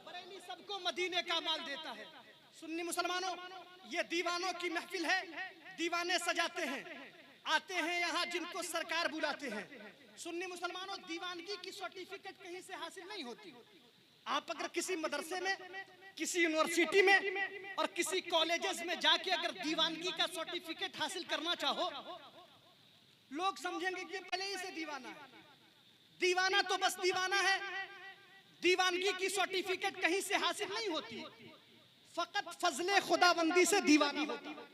बरेली सबको मदीने का माल देता है। सुन्नी मुसलमानों, ये दीवानों की महफिल है, दीवाने सजाते हैं, आते हैं यहाँ जिनको सरकार बुलाते हैं। सुन्नी मुसलमानों, दीवानगी की सर्टिफिकेट कहीं से हासिल नहीं होती। आप अगर किसी मदरसे में, किसी यूनिवर्सिटी में और किसी कॉलेजेस में जाके अगर दीवानगी का सर्टिफिकेट हासिल करना चाहो, लोग समझेंगे कि पहले ही से दीवाना है। दीवाना तो बस दीवाना है, दीवानगी की सर्टिफिकेट कहीं से हासिल नहीं होती, फकत फजले खुदाबंदी से दीवाना होता है।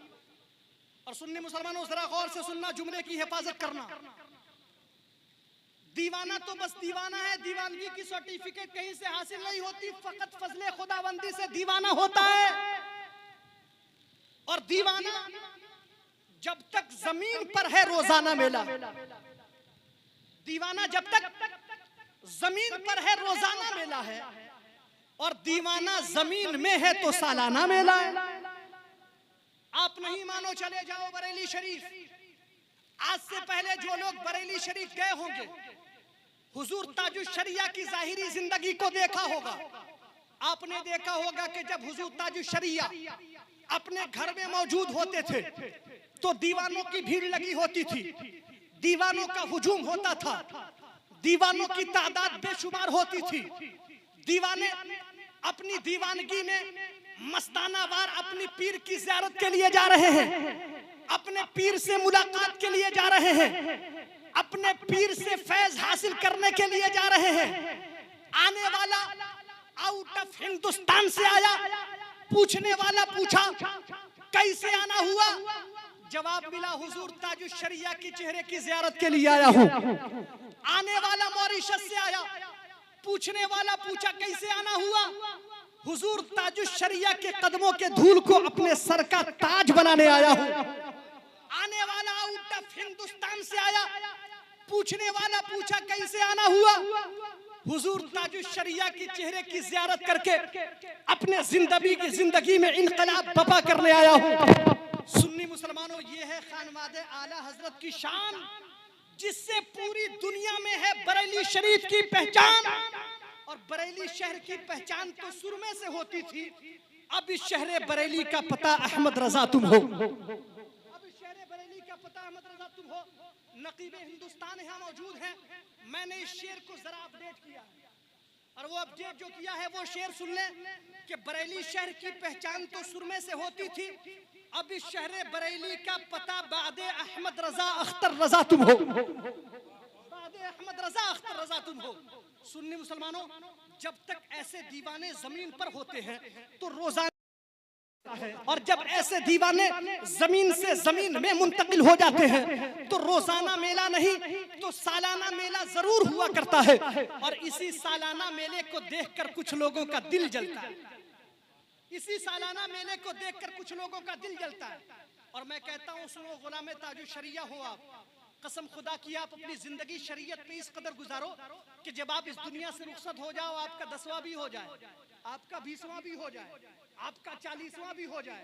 और सुन्नी मुसलमानों, जरा गौर से सुनना, जुमले की हिफाजत करना। दीवाना तो बस दीवाना है, दीवानगी की सर्टिफिकेट कहीं से हासिल नहीं होती, फकत फजले खुदाबंदी से दीवाना होता है। और दीवाना जब तक जमीन पर है रोजाना मेला, दीवाना जब तक जमीन पर है रोजाना मेला है, और दीवाना जमीन में है तो सालाना मेला है। आप नहीं मानो, चले जाओ बरेली शरीफ। आज से पहले जो लोग बरेली शरीफ गए होंगे, हुजूर ताजुश शरिया की जाहिरी जिंदगी को देखा होगा। आपने देखा होगा कि जब हुजूर ताजुश शरिया अपने घर में मौजूद होते थे तो दीवानों की भीड़ लगी होती थी, दीवानों का हुजूम होता था, दीवानों की तादाद बेशुमार होती थी। दीवाने अपनी दीवानगी में मस्ताना वार अपनी पीर की ज़ियारत के लिए जा रहे हैं, अपने पीर से मुलाकात के लिए जा रहे हैं, अपने पीर से फैज हासिल करने के लिए जा रहे हैं। आने वाला आउट ऑफ हिंदुस्तान से आया, पूछने वाला पूछा कैसे आना हुआ, जवाब मिला हुजूर ताजुश शरिया की चेहरे की ज़ियारत के लिए आया हूँ। आने वाला मॉरिशस से आया, पूछने वाला पूछा कैसे आना हुआ, हुजूर ताजुश शरिया के कदमों के धूल को अपने सर का ताज बनाने आया हूँ। आने वाला आउट ऑफ हिंदुस्तान से आया, पूछने वाला पूछा कैसे आना हुआ, हुजूर ताजुश शरिया की चेहरे की ज़ियारत करके अपने जिंदगी में इनकलाब बपा करने आया हूँ। सुन्नी मुसलमानों, ये है खानवादे आला हजरत की शान, जिससे पूरी दुनिया में है बरेली शरीफ की पहचान। और बरेली शहर की पहचान तो सुरमे से होती थी, अब इस शहर बरेली का पता अहमद रजा तुम हो, अब इस शहर बरेली का पता अहमद रजा तुम हो। नकीबे हिंदुस्तान यहाँ मौजूद हैं। मैंने इस शेर को जरा अपडेट किया और वो अपडेट जो किया है वो शेर सुन ले कि बरेली शहर की पहचान तो सुरमे से होती थी, अब इस शहर बरेली का पता बादे अहमद रजा अख्तर रजा तुम हो, बादे अहमद रजा अख्तर रजा तुम हो। सुन्नी मुसलमानों, जब तक ऐसे दीवाने जमीन पर होते हैं तो रोजाना, और जब ऐसे दीवाने जमीन से जमीन में मुंतकिल हो जाते हैं तो रोजाना मेला नहीं तो सालाना मेला जरूर हुआ करता है। और इसी सालाना मेले को देखकर कुछ लोगों का दिल जलता है, इसी सालाना मेले को देखकर कुछ लोगों का दिल जलता है और मैं कहता हूं सुनो गुलाम ताजु शरिया हो आप, कसम खुदा की आप अपनी जिंदगी शरीयत पे इस कदर गुजारो कि जब आप इस दुनिया से रुखसत हो जाओ आपका 10वां भी हो जाए, आपका 20वां भी हो जाए, आपका 40वां भी हो जाए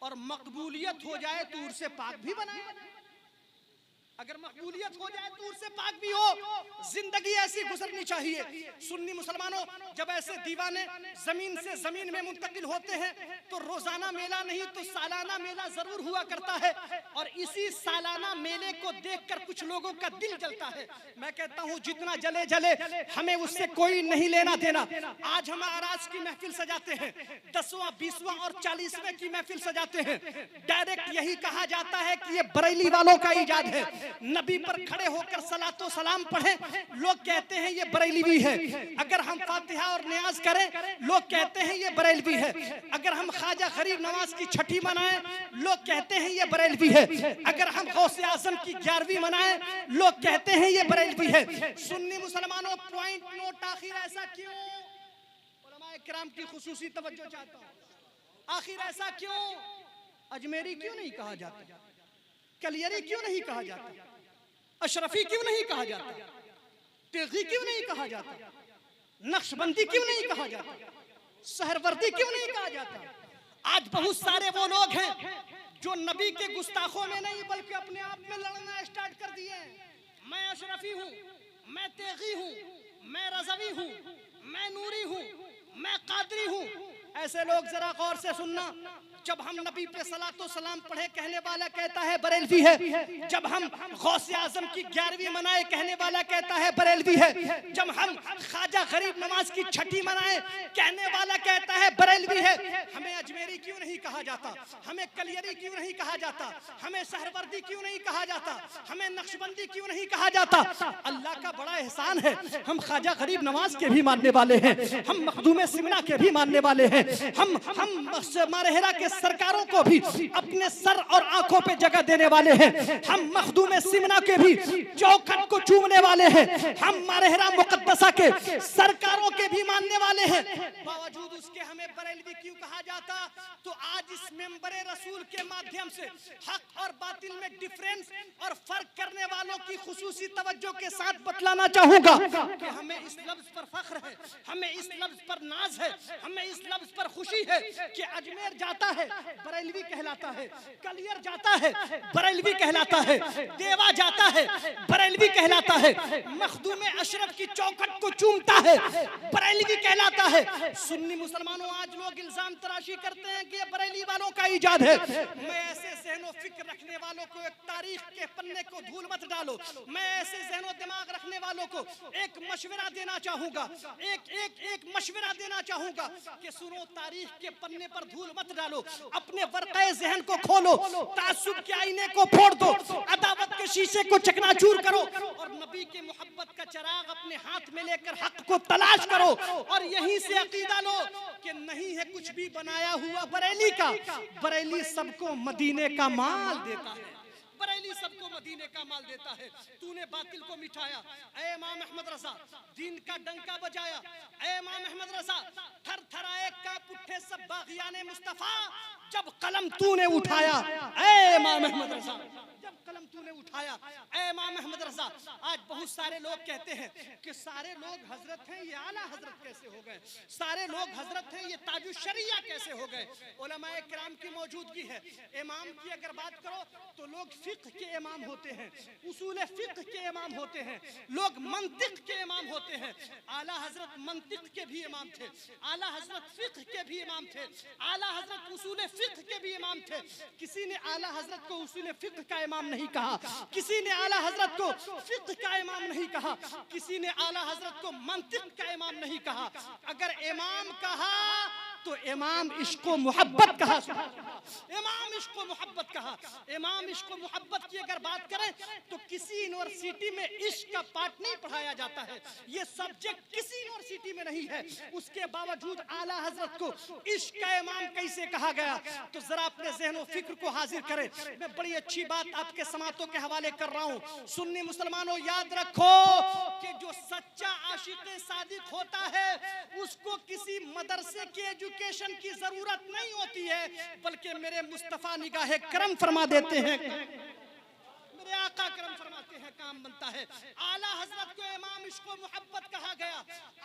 और मकबूलियत हो जाए तो उर्से पाक भी बनाए। अगर मकबूलियत हो जाए तो उर्से पाक भी हो। जिंदगी ऐसी गुजरनी चाहिए। सुन्नी मुसलमानों, जब ऐसे दीवाने जमीन से जमीन में मुंतकिल होते हैं तो रोजाना मेला नहीं तो सालाना मेला जरूर हुआ करता है और इसी सालाना मेले को देखकर कुछ लोगों का दिल जलता है। मैं कहता हूं जितना जले जले, हमें उससे कोई नहीं लेना देना। आज हम आराज की महफिल सजाते हैं, 10वां 20वां और 40वें की महफिल सजाते हैं, डायरेक्ट यही कहा जाता है कि ये बरेली वालों का इजाद है। नबी पर खड़े होकर सलातो सलाम पढ़े, लोग कहते हैं ये बरेलवी है। अगर हम फातिहा और नियाज करें, लोग कहते हैं ये बरेलवी है। अगर हम ख्वाजा गरीब नवाज की छठी मनाएं, लोग कहते हैं ये बरेलवी है। अगर हम गौसे आजम की 11वीं मनाएं, लोग कहते हैं ये बरेलवी है। सुन्नी मुसलमानों, पॉइंट नोट, आखिर ऐसा क्यों? उलमाए किराम की खुसूसी तवज्जो चाहता हूं, आखिर ऐसा क्यों? अजमेरी क्यों नहीं कहा जाता? कलियरी क्यों नहीं कहा जाता? अशरफी क्यों नहीं कहा जाता? तेगी क्यों नहीं कहा जाता? नक्शबंदी क्यों नहीं कहा जाता? सहरवर्दी क्यों नहीं कहा जाता? आज बहुत सारे वो लोग हैं जो नबी के गुस्ताखों में नहीं बल्कि अपने आप में लड़ना स्टार्ट कर दिए हैं। मैं अशरफी हूँ, मैं तेगी हूँ, मैं रज़वी हूँ, मैं नूरी हूँ, मैं कादरी हूँ। ऐसे लोग जरा गौर से सुनना, जब हम नबी पे सलातो सलाम पढ़े कहने वाला कहता है बरेलवी है। जब हम गौसे आजम की 11वीं मनाए कहने वाला कहता है बरेलवी है। जब हम ख्वाजा गरीब नवाज की छठी मनाए कहने वाला कहता है बरेलवी है। हमें अजमेरी क्यों नहीं कहा जाता? हमें कलियरी क्यों नहीं कहा जाता? हमें सहरवर्दी क्यों नहीं कहा जाता? हमें नक्शबंदी क्यों नहीं कहा जाता? अल्लाह का बड़ा एहसान है, हम ख्वाजा गरीब नवाज के भी मानने वाले हैं, हम मखदूम सिमना के भी मानने वाले हैं, हम मारहेरा के सरकारों को भी अपने सर और आंखों पे जगह देने वाले हैं, हम मखदूम सिमना के भी चौखट को चूमने वाले हैं, हम मारहेरा मुकद्दसा के सरकारों के भी मानने वाले हैं। बावजूद उसके हमें बरेलवी क्यों कहा जाता? तो आज इस मेंबरे रसूल के माध्यम से हक और बातिल में डिफरेंस और फर्क करने वालों की खुसूसी तवज्जो के साथ बतलाना चाहूंगा कि हमें इस लफ्ज पर फख्र है, हमें इस लफ्ज पर नाज है, हमें इस लफ्ज पर खुशी है कि अजमेर जाता है बरेलवी कहलाता है, कलियर जाता है बरेलवी कहलाता है, देवा जाता है बरेलवी कहलाता है, मखदूम अशरफ की चौखट को चूमता है बरेलवी कहलाता है। सुन्नी मुसलमानों, आज लोग इल्जाम तराशी करते हैं कि ये बरेली वालों का इजाद है। मैं ऐसे ज़हनो फिक्र रखने वालों को एक तारीख के पन्ने को धूल मत डालो। मैं ऐसे ज़हनो दिमाग रखने वालों को एक मशवरा देना चाहूंगा, एक मशवरा देना चाहूंगा कि सुनो, तारीख के पन्ने पर धूल मत डालो, अपने वर्क़े ज़हन को खोलो, तासुब के आईने को फोड़ दो, अदावत के शीशे को चकनाचूर करो और नबी के मोहब्बत का चिराग अपने हाथ में लेकर हक को तलाश करो और यहीं से अकीदा लो कि नहीं है कुछ भी बनाया हुआ बरेली का, बरेली सबको मदीने का माल देता है, बरेली सबको मदीने का माल देता है। तूने बातिल को मिटाया, ऐ इमाम अहमद रज़ा, दीन का डंका बजाया, ऐ इमाम अहमद रज़ा, थर थराए कांप उठे सब बागियाने मुस्तफा, जब कलम तूने उठाया, ऐ इमाम अहमद रज़ा, जब कलम तूने उठाया, ऐ इमाम अहमद रज़ा। आज बहुत सारे लोग कहते हैं कि सारे लोग हजरत हैं, ये आला हजरत कैसे हो गए? सारे लोग हजरत हैं, ये ताजुश शरिया कैसे हो गए? उलमाए किराम की मौजूदगी है। इमाम की अगर बात करो तो लोग फिक्र के इमाम होते हैं, उसूल फिक्र के इमाम होते हैं, लोग मंतिक के इमाम होते हैं। आला हजरत मंतिक के भी इमाम थे, आला हजरत फिक्र के भी इमाम थे, आला हजरत उसूल फिक्र के भी इमाम थे। किसी ने आला हजरत को उसूल फिक्र का इमाम नहीं कहा, किसी ने आला हजरत को फिक्र का इमाम नहीं कहा, किसी ने आला हजरत को मंतिक का इमाम नहीं कहा। अगर इमाम कहा तो इमाम इश्क व मोहब्बत कहा, इमाम इश्क व मोहब्बत कहा। इमाम इश्क व मोहब्बत की अगर बात करें तो किसी यूनिवर्सिटी में इश्क का पाठ नहीं पढ़ाया जाता है, ये सब्जेक्ट किसी यूनिवर्सिटी में नहीं है। उसके बावजूद आला हजरत को इश्क का इमाम कैसे कहा गया? तो जरा अपने ज़हन फिक्र को हाजिर करें। मैं बड़ी अच्छी बात आपके समातों के हवाले कर रहा हूँ। सुन्नी मुसलमानों, याद रखो कि जो सच्चा आशिक सादिक होता है उसको किसी मदरसे के एजुकेशन की जरूरत नहीं होती है, बल्कि मेरे मुस्तफा निगाहे करम फरमा देते हैं, मेरे आका करम फरमाते हैं, काम बनता है। आला हजरत को इमाम इश्क व मोहब्बत कहा गया।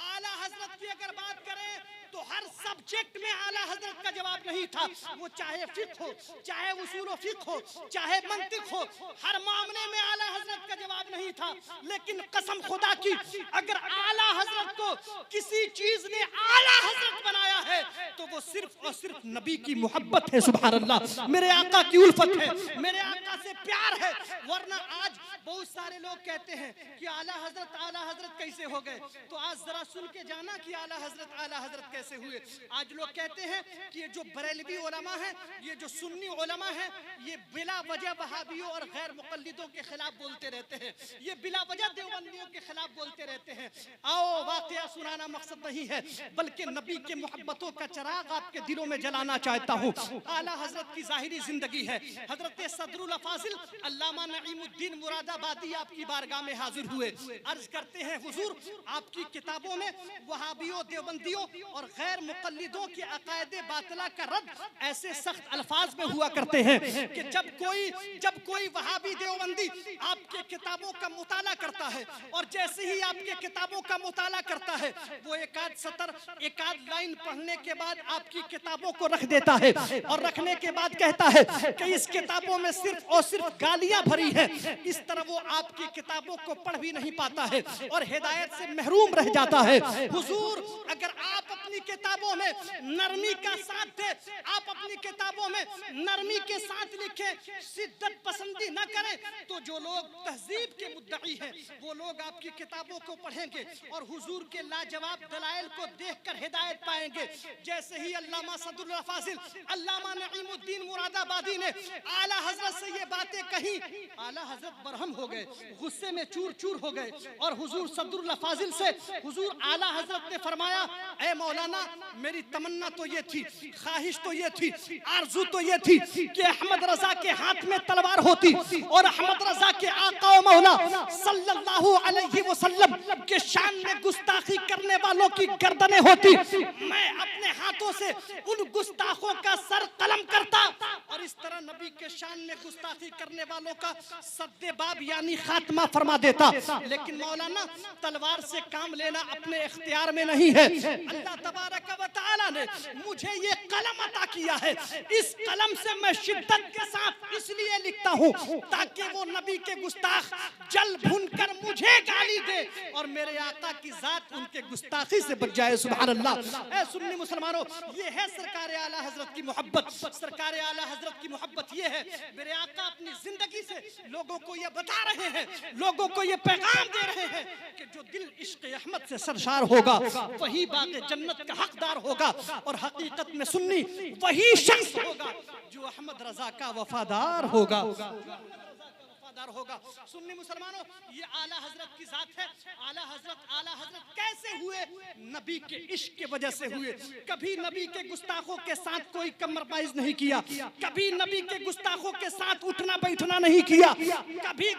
आला हजरत की अगर बात करें तो हर सब्जेक्ट में आला हजरत का जवाब नहीं था। वो चाहे फिक्र हो, चाहे उसूल फिक्र हो, चाहे मंतिक हो, हर मामले में आला हजरत का जवाब नहीं था। लेकिन कसम खुदा की, अगर आला हजरत को किसी चीज ने आला हजरत बनाया है तो वो सिर्फ और सिर्फ नबी की मोहब्बत है। सुभान अल्लाह, मेरे आका की उल्फत है, मेरे आका से प्यार है। वरना आज बहुत सारे लोग कहते हैं कि आला हजरत कैसे हो गए। तो आज जरा सुन के जाना कि आला हजरत कैसे हुए। आज लोग कहते हैं कि ये जो बरेलवी उलमा है, ये जो सुन्नी उलमा है, ये बिला वजह वहाबियों और गैर मुकल्लिदों के खिलाफ बोलते रहते हैं, ये बिला वजह देवबंदियों के खिलाफ बोलते रहते हैं। आओ, वाकया सुनाना मकसद नहीं है, बल्कि नबी के मोहब्बतों का चिराग आपके दिलों में जलाना चाहता हूँ। आला हजरत की जाहिरी जिंदगी है। हजरत सदरुल अफाजिल अल्लामा नईमुद्दीन मुरादाबादी आपकी बारगाह में हाजिर हुए। अर्ज करते हैं, हुजूर, आपकी किताबों में वहाबियों, देवबंदियों और गैर मुकल्लिदों के अकायदे बातिला का रद्द ऐसे सख्त अल्फाज में हुआ करते हैं कि जब कोई वहाबी देवबंदी आपके किताबों का मुताला करता है और जैसे ही आपके किताबों का मुताला करता है, वो एक आध सतर, एक आध लाइन पढ़ने के बाद आपकी किताबों को रख देता है और रखने के बाद कहता है कि इस किताबों में सिर्फ और सिर्फ गालियां भरी है। इस तरह वो आपकी किताबों को पढ़ भी नहीं पाता है और हिदायत से महरूम रह जाता है। हुजूर, अगर आप अपनी किताबों में नरमी का साथ दे, आप अपनी किताबों में नरमी के साथ लिखें, शिद्दत पसंदी न करें, तो जो लोग तहजीब के मुद्दई हैं वो लोग आपकी किताबों को पढ़ेंगे और हुजूर के लाजवाब दलाइल को देखकर हिदायत पाएंगे। जैसे ही अल्लामा सदरुल अफाजिल अल्लामा नईमुद्दीन मुरादाबादी ने आला हजरत से ये बातें कही, आला हजरत बरहम हो गए, गुस्से में चूर चूर हो गए और हुजूर सदरुल अफाजिल से हुजूर आला हजरत ने फरमाया, ए मौलाना, मेरी तमन्ना तो ये थी, ख्वाहिश तो ये थी, आरजू तो ये थी कि अहमद रजा के हाथ में तलवार होती और अहमद रजा के आका व मौला सल्लल्लाहु अलैहि वसल्लम के शान में गुस्ताखी करने वालों की गर्दनें होती। मैं अपने हाथों से उन गुस्ताखों का सर कलम करता और इस तरह नबी के शान में गुस्ताखी करने वालों का सद्देबाब यानी खात्मा फरमा देता। लेकिन मौलाना, तलवार से काम लेना अपने इख्तियार में नहीं है। अल्लाह तबारक व तआला ने मुझे ये कलम अता किया है। इस कलम से मैं शिद्दत के साथ इसलिए लिखता हूँ ताकि वो नबी के गुस्ताख जल भूनकर मुझे गाली दे और मेरे आका की जात उनके गुस्ताखी से बच जाए। सुभान अल्लाह। ऐ सुन्नी मुसलमानों, ये है सरकार आला हजरत की मोहब्बत। सरकार आला हजरत की मोहब्बत ये है, मेरे आका अपनी जिंदगी से लोगों को ये बता रहे हैं, लोगों को ये पैगाम दे रहे हैं कि जो दिल इश्क अहमद से सरशार होगा वही बाक़े जन्नत का हकदार होगा और हकीकत में सुन्नी वही शख्स होगा जो अहमद रजा का वफादार होगा। होगा। सुन्नी मुसलमानों, ये आला हजरत की जात है। आला हजरत कैसे हुए? नबी के इश्क की वजह से हुए। कभी नबी के गुस्ताखों के साथ कोई कम्प्रोमाइज नहीं किया, कभी नबी के गुस्ताखों के साथ उठना बैठना नहीं किया, कभी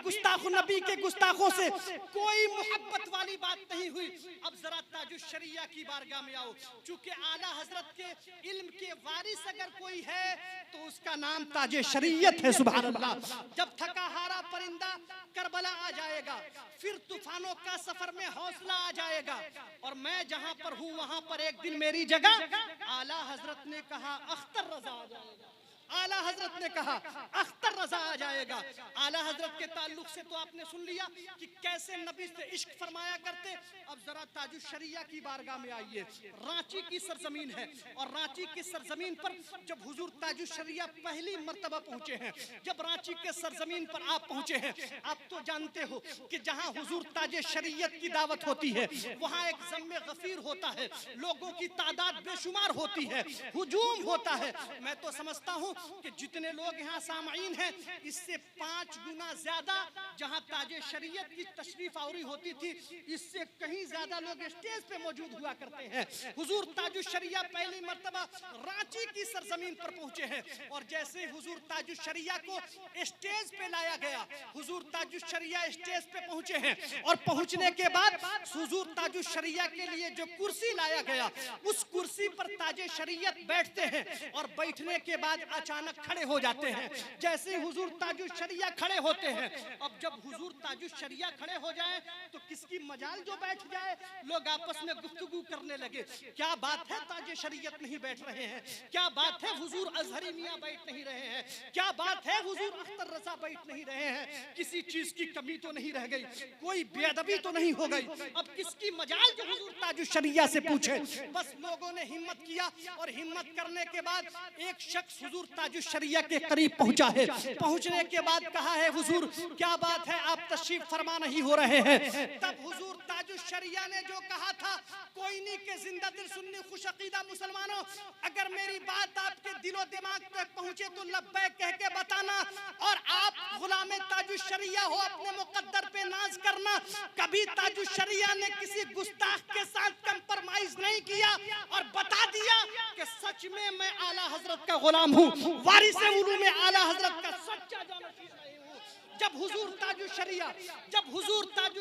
नबी के गुस्ताखों से कोई मोहब्बत वाली बात नहीं हुई। अब जरा ताजुश शरिया की बारगाह में आओ। चूंकि आला हजरत के इल्म के वारिस अगर कोई है तो उसका नाम ताजे शरीयत है। सुभान अल्लाह। जब थका हारा परिंदा करबला आ जाएगा, फिर तूफानों का सफर में हौसला आ जाएगा और मैं जहां पर हूं वहां पर एक दिन मेरी जगह आला हजरत ने कहा अख्तर रजा आ जाएगा। आला हजरत ने कहा अख्तर रजा आ जाएगा। आला हजरत के ताल्लुक से तो आपने सुन लिया कि कैसे नबी से इश्क फरमाया करते। अब जरा ताजुश शरिया की बारगाह में आइए। रांची की सरजमीन है और रांची की सरजमीन पर जब हुजूर ताजुश शरिया पहली मर्तबा पहुंचे हैं, जब रांची के सरजमीन पर आप पहुंचे हैं, आप तो जानते हो कि जहां हुजूर ताजे शरीयत की दावत होती है वहां एक ज़म्मे गफीर होता है, लोगों की तादाद बेशुमार होती है, हुजूम होता है। मैं तो समझता हूं कि जितने लोग यहाँ सामईन हैं इससे 5 गुना ज्यादा जहाँ ताजे शरीयत की तशरीफ आवरी होती थी इससे कहीं ज्यादा लोग स्टेज पे मौजूद हुआ करते हैं। हुजूर ताजुश शरिया पहली मर्तबा रांची की सरजमीन पर पहुंचे हैं और जैसे हुजूर ताजुश शरिया को स्टेज पे लाया गया, हुजूर ताजुश शरिया स्टेज पे पहुंचे हैं और पहुंचने के बाद हुजूर ताजुश शरिया के लिए जो कुर्सी लाया गया उस कुर्सी पर ताजे शरीयत बैठते हैं और बैठने के बाद अचानक खड़े हो जाते हैं। जैसे हुजूर ताजुश शरिया खड़े होते हैं, अब जब हुजूर ताजुश शरिया खड़े हो जाए तो किसकी मजाल जो बैठ जाए, लोग आपस में गुफ्तगू करने लगे, क्या बात है ताजे शरीयत नहीं बैठ रहे हैं, क्या बात है हुजूर अजहरी मियां बैठ नहीं रहे हैं, क्या बात है हुजूर अख्तर रजा बैठ नहीं रहे हैं, किसी चीज की कमी तो नहीं रह गई, कोई बेअदबी तो नहीं हो गई, अब किसकी मजाल जो हुजूर ताजुश शरिया से पूछे। बस लोगों ने हिम्मत किया और हिम्मत करने के बाद एक शख्स हुजूर ताजुश शरिया के करीब पहुंचा है। पहुंचने के बाद कहा है हुजूर क्या बात है आप तशरीफ फरमा नहीं हो रहे हैं। तब हुजूर ताजुश शरिया ने जो कहा था, कोई नहीं के जिंदा दिल सुन्नी खुश अकीदा मुसलमानों, अगर मेरी बात आपके दिलो दिमाग तक पहुंचे तो लब्बैक कह के बताना और आप गुलाम ताजुश शरिया हो, अपने मुकद्दर पे नाज करना। कभी ताजुश शरिया ने किसी गुस्ताख के साथ कंप्रोमाइज नहीं किया और बता दिया कि सच में मैं आला हजरत का गुलाम हूँ, वारिसे उलूम में आला हजरत का सच्चा जानशीन रही हूँ। जब हुजूर ताजुश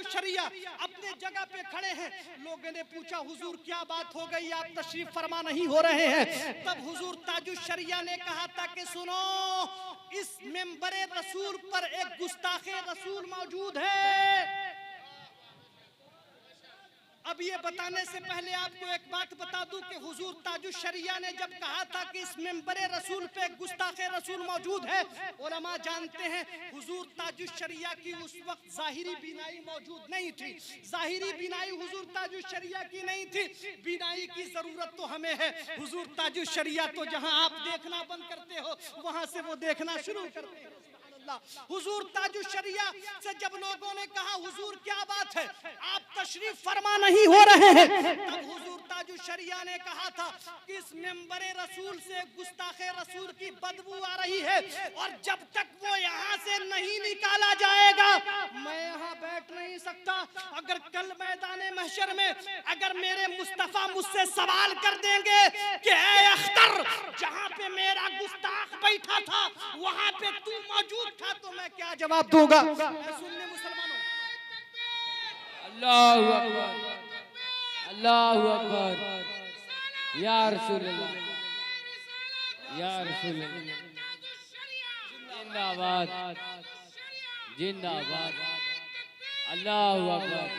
शरिया अपने जगह पे खड़े हैं, लोगों ने पूछा हुजूर क्या बात हो गई, आप तशरीफ फरमा नहीं हो रहे हैं। तब हुजूर ताजुश शरिया ने कहा था कि सुनो, इस मेंबरे रसूल पर एक गुस्ताखे रसूल मौजूद है। अब ये बताने से पहले आपको एक बात बता दूं कि हुजूर ताजुश शरिया ने जब कहा था कि इस मेंबरे रसूल पे गुस्ताखे रसूल मौजूद है, उलमा जानते हैं हुजूर ताजुश शरिया की उस वक्त जाहिरी बीनाई मौजूद नहीं थी, जाहिरी बीनाई हुजूर ताजुश शरिया की नहीं थी, बीनाई की जरूरत तो हमें है। हुजूर ताजुश शरिया तो जहां आप देखना बंद करते हो वहां से वो देखना शुरू करते हैं। हुजूर ताजुश शरिया से जब लोगों ने कहा हुजूर क्या बात है आप तशरीफ फरमा नहीं हो रहे हैं, तब हुजूर ताजुश शरिया ने कहा था कि इस मेंबरे रसूल से गुस्ताखे रसूल की बदबू आ रही है और जब तक वो यहाँ से नहीं निकाला जाएगा मैं यहाँ बैठ नहीं सकता। अगर कल मैदान महशर में अगर मेरे मुस्तफा मुझसे सवाल कर देंगे कि ऐ अख्तर, जहाँ पे मेरा गुस्ताख बैठा था वहाँ पे तू मौजूद था, तो मैं क्या जवाब दूंगा। सुनने मुसलमानों,
अल्लाहु अकबर, अल्लाहु अकबर, या रसूल अल्लाह, या रसूल अल्लाह, जिंदाबाद, जिंदाबाद, अल्लाहु अकबर,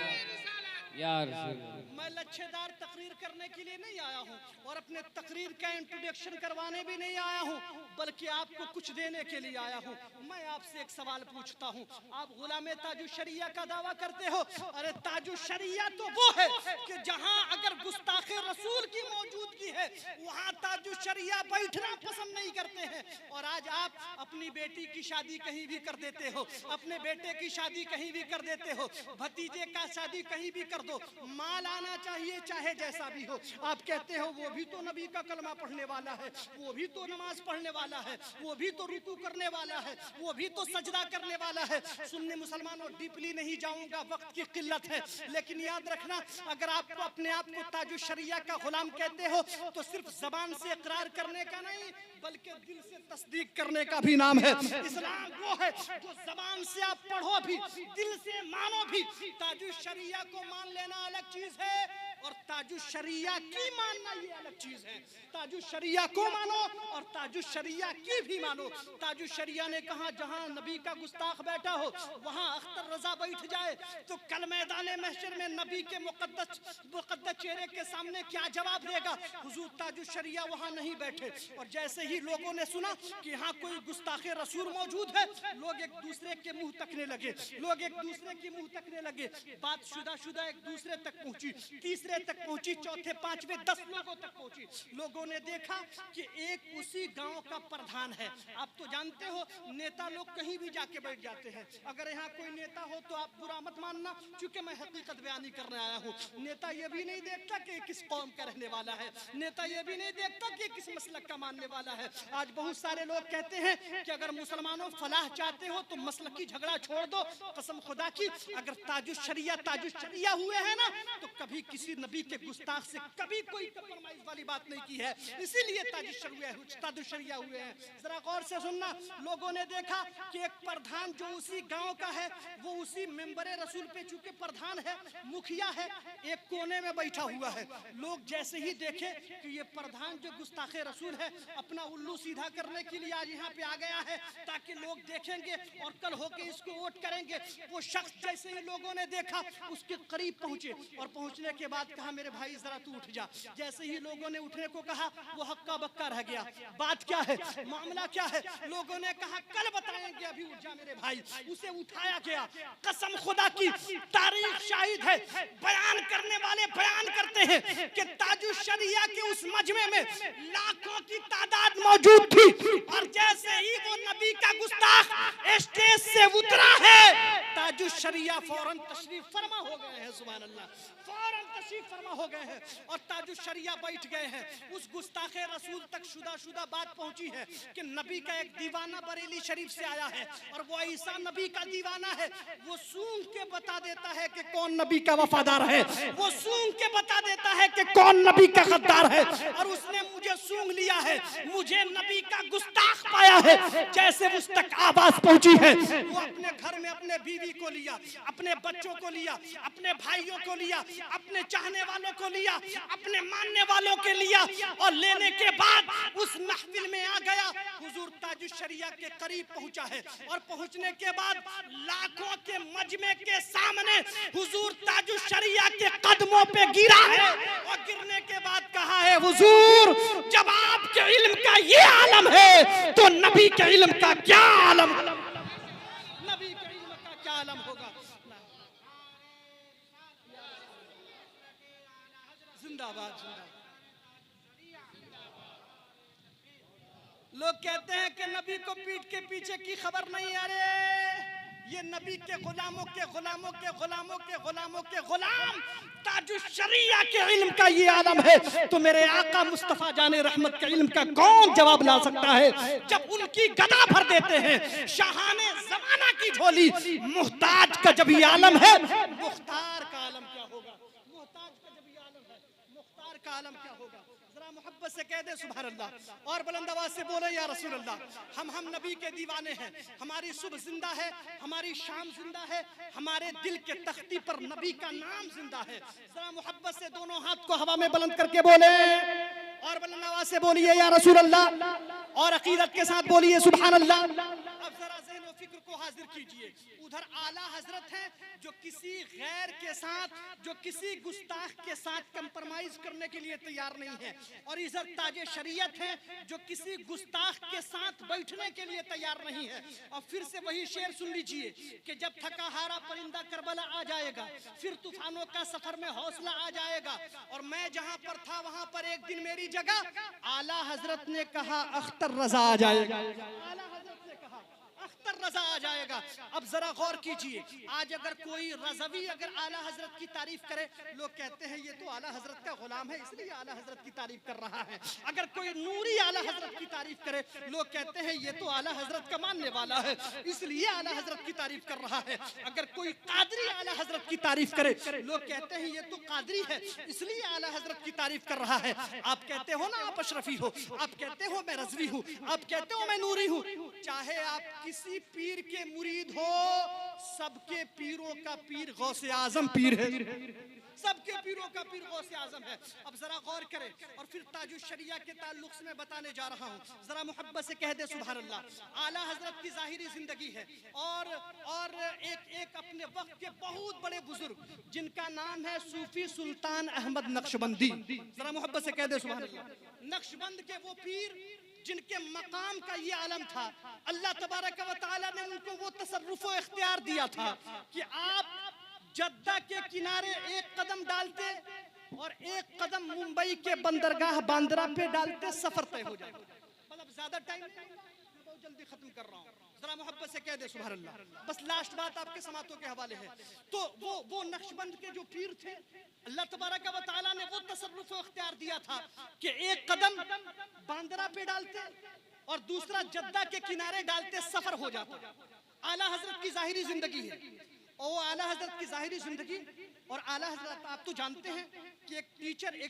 या रसूल अल्लाह।
मैं लच्छेदार तकरीर करने के लिए नहीं आया हूँ और अपने तकरीर का इंट्रोडक्शन करवाने भी नहीं आया हूँ, बल्कि आपको कुछ देने के लिए आया हूँ। मैं आपसे एक सवाल पूछता हूँ, आप गुलाम ताजुश शरिया का दावा करते हो, अरे ताजुश शरिया तो वो है कि जहाँ अगर गुस्ताखे रसूल की मौजूदगी है वहाँ ताजुश शरिया बैठना पसंद नहीं करते हैं। और आज आप अपनी बेटी की शादी कहीं भी कर देते हो, अपने बेटे की शादी कहीं भी कर देते हो, भतीजे का शादी कहीं भी कर दो, माल आना चाहिए चाहे जैसा भी हो। आप कहते हो वो भी तो नबी का कलमा पढ़ने वाला है, वो भी तो नमाज पढ़ने वाला है, वो भी तो रुकू करने वाला है, वो भी तो सजदा करने वाला है। सुन्नी मुसलमानों, डीपली नहीं जाऊंगा, वक्त की किल्लत है, लेकिन याद रखना अगर आपको अपने आप को ताजुश शरिया का गुलाम कहते हो तो सिर्फ जबान से इकरार करने का नहीं बल्कि दिल से तस्दीक करने का भी नाम है। इस्लाम वो है जो जबान से आप पढ़ो भी, दिल से मानो भी। ताजुश शरिया को मान लेना अलग चीज है और ताजुश शरिया की मानना ये अलग चीज है। ताजुश शरिया को मानो और ताजुश शरिया की भी मानो। ताजुश शरिया ने कहा जहां नबी का गुस्ताख बैठा हो वहां अख्तर रजा बैठ जाए तो कल मैदान महशर में नबी के मुकद्दस चेहरे के सामने क्या जवाब देगा। हुजूर ताजुश शरिया वहां नहीं बैठे और जैसे ही लोगों ने सुना कि यहाँ कोई गुस्ताखे रसूल मौजूद है, लोग एक दूसरे के मुंह तकने लगे, लोग एक दूसरे के मुंह तकने लगे। बात शुदा एक दूसरे तक पहुंची। तीसरे तीसरे तक पहुंची, चौथे, पांचवे, 10 लोगों तक पहुंची। लोगों ने देखा कि एक उसी गांव का प्रधान है। आप तो जानते हो नेता लोग कहीं भी जाके बैठ जाते हैं। अगर यहाँ कोई नेता हो तो आप बुरा मत मानना, क्योंकि मैं हकीकत बयानी करने आया हूँ। नेता ये भी नहीं देखता कि किस कौम का रहने वाला है, नेता ये भी नहीं देखता कि किस मसलक का मानने वाला है। आज बहुत सारे लोग कहते हैं कि अगर मुसलमानों फलाह चाहते हो तो मसलक की झगड़ा छोड़ दो। कसम खुदा की, अगर ताजुश शरिया हुए हैं ना, तो कभी किसी नबी के गुस्ताख से कभी कोई कम्प्रोमाइज वाली बात नहीं की है, इसीलिए ताजुश शरिया हुए हैं। जरा गौर से सुनना, लोगों ने देखा कि एक प्रधान जो उसी गांव का है, वो उसी मेंबरे रसूल पे चूंकि प्रधान है, मुखिया है, एक कोने में बैठा हुआ है। लोग जैसे ही देखे कि ये प्रधान जो गुस्ताखे रसूल है अपना उल्लू सीधा करने के लिए आज यहाँ पे आ गया है, ताकि लोग देखेंगे और कल होके इसको वोट करेंगे, वो शख्स जैसे ही लोगों ने देखा उसके करीब पहुंचे और पहुंचने के बाद कहा मेरे भाई जरा तू उठ जा। जैसे ही लोगों ने उठने को कहा वो हक्का बक्का रह गया। बात क्या है, मामला क्या है? लोगों ने कहा कल बताएंगे, अभी उठ जा मेरे भाई। उसे उठाया गया। कसम खुदा की, तारीख शाहिद है, बयान करने वाले बयान करते हैं कि ताजुश शरिया के उस मजमे में लाखों की तादाद मौजूद थी और जैसे ही वो नबी का गुस्ताख स्टेज से उतरा है, ताजुश शरिया फौरन तशरीफ फरमा हो गए हैं। सुभान अल्लाह, फौरन तशरीफ फरमा हो गए हैं और ताजुश शरिया बैठ गए हैं। उस गुस्ताखे रसूल तक शुदा बात पहुंची है कि नबी का एक दीवाना बरेली शरीफ से आया है और वो ऐसा नबी का दीवाना है, वो सूंघ के बता देता है कि कौन नबी का वफादार है, वो सूंघ के बता देता है कि कौन नबी का गद्दार है। और उसने मुझे सूंघ लिया है, मुझे नबी का गुस्ताख पाया है। जैसे उस तक आवाज पहुंची है, वो अपने घर में अपने बीवी को लिया, अपने बच्चों को लिया, अपने भाइयों को लिया, अपने चाहने वालों को लिया, अपने मानने वालों के लिया और लेने के बाद उस महफिल में आ गया। हुजूर ताजुश शरिया के करीब पहुंचा है और पहुंचने के बाद लाखों के मजमे के सामने हुजूर ताजुश शरिया के कदमों पे गिरा है और गिरने के बाद कहा है, हुजूर जब आपके इल्म का ये आलम है तो नबी के इल्म का क्या आलम, नबी के इल्म का क्या आलम होगा। जिंदाबाद, जिंदाबाद। लोग कहते हैं कि नबी को पीठ के पीछे की खबर नहीं। अरे ये नबी के गुलामों के गुलामों के गुलामों के गुलामों के गुलाम ताजुश शरिया के इल्म का ये आलम है, तो मेरे आका मुस्तफा जाने रहमत के इल्म का कौन जवाब ला सकता है? जब उनकी गदा भर देते हैं शाहाने जमाना की झोली, मुहताज का जब ये आलम है, मुख्तार का आलम क्या होगा? मुहताज का जब ये आलम है, मुख्तार का आलम क्या होगा? जरा मोहब्बत से कह दे सुभान अल्लाह और बुलंद आवाज से बोले या रसूल अल्लाह। हम नबी के दीवाने हैं, हमारी सुबह जिंदा है, हमारी शाम जिंदा है, हमारे दिल के तख्ती पर नबी का नाम जिंदा है। जरा मोहब्बत से दोनों हाथ को हवा में बुलंद करके बोले और बुलंद आवाज से बोलिए या रसूल अल्लाह और अकीदत के साथ बोलिए सुभान अल्लाह। अब जरा ज़हन व फिक्र को हाजिर कीजिए, उधर आला हजरत है जो किसी गैर के साथ, जो किसी गुस्ताख के साथ कंप्रोमाइज करने के लिए तैयार नहीं है, और इधर ताजे शरीयत है जो किसी गुस्ताख के साथ बैठने के लिए तैयार नहीं है। और फिर से वही शेर सुन लीजिए कि जब थका हारा परिंदा करबला आ जाएगा, फिर तूफानों का सफर में हौसला आ जाएगा। और मैं जहां पर था वहां पर एक दिन मेरी जगह आला हजरत ने कहा अख्तर रजा आ जाएगा, आला हजरत ने कहा अख्तर रजा आ जाएगा। अब जरा गौर कीजिए, आज अगर कोई रज़वी अगर आला हजरत की तारीफ करे, लोग कहते हैं ये तो आला हजरत का गुलाम है इसलिए आला हजरत की तारीफ कर रहा है। अगर कोई नूरी आला हजरत की तारीफ करे, लोग कहते हैं ये तो आला हजरत का मानने वाला है इसलिए आला हजरत की तारीफ कर रहा है। अगर कोई कादरी आला हजरत की तारीफ करे, लोग कहते हैं ये तो कादरी है इसलिए आला हजरत की तारीफ कर रहा है। आप कहते हो ना आप अशरफी हो, आप कहते हो मैं रज़वी हूँ, आप कहते हो मैं नूरी हूँ, चाहे आप किसी पीर के मुरीद हो, सबके पीरों का पीर गौसे आजम पीर है, सबके पीरों का पीर गौसे आजम है। अब जरा गौर करें और फिर ताजुश शरिया के ताल्लुक से मैं बताने जा रहा हूँ, जरा मोहब्बत से कह दे सुभान अल्लाह। आला हजरत की जाहिरी जिंदगी है और एक अपने वक्त के बहुत बड़े बुजुर्ग जिनका नाम है सूफी सुल्तान अहमद नक्शबंदी, जरा मोहब्बत से कह दे सुभान अल्लाह। नक्शबंद के वो पीर जिनके मकाम का ये आलम था, अल्लाह तबारक व तआला ने उनको वो तसर्रुफ व इख्तियार दिया था कि आप जद्दा के किनारे एक कदम डालते और एक कदम मुंबई के बंदरगाह बांद्रा पे डालते सफर तय हो जाता। मतलब ज्यादा टाइम बहुत जल्दी खत्म कर रहा हूँ, जरा मोहब्बत से कह दे सुभान अल्लाह। बस लास्ट बात आपके समातों के हवाले है। तो वो नक्शबंद के जो पीर थे, अल्लाह तबारक व तआला ने वो तसर्रुफ अख्तियार दिया था कि एक कदम बांद्रा पे डालते और दूसरा जद्दा के किनारे डालते सफर हो जाता। आला हजरत की जाहिरी जिंदगी है, और वो आला हजरत की जाहिरी जिंदगी और आला हजरत आप तो जानते हैं कि एक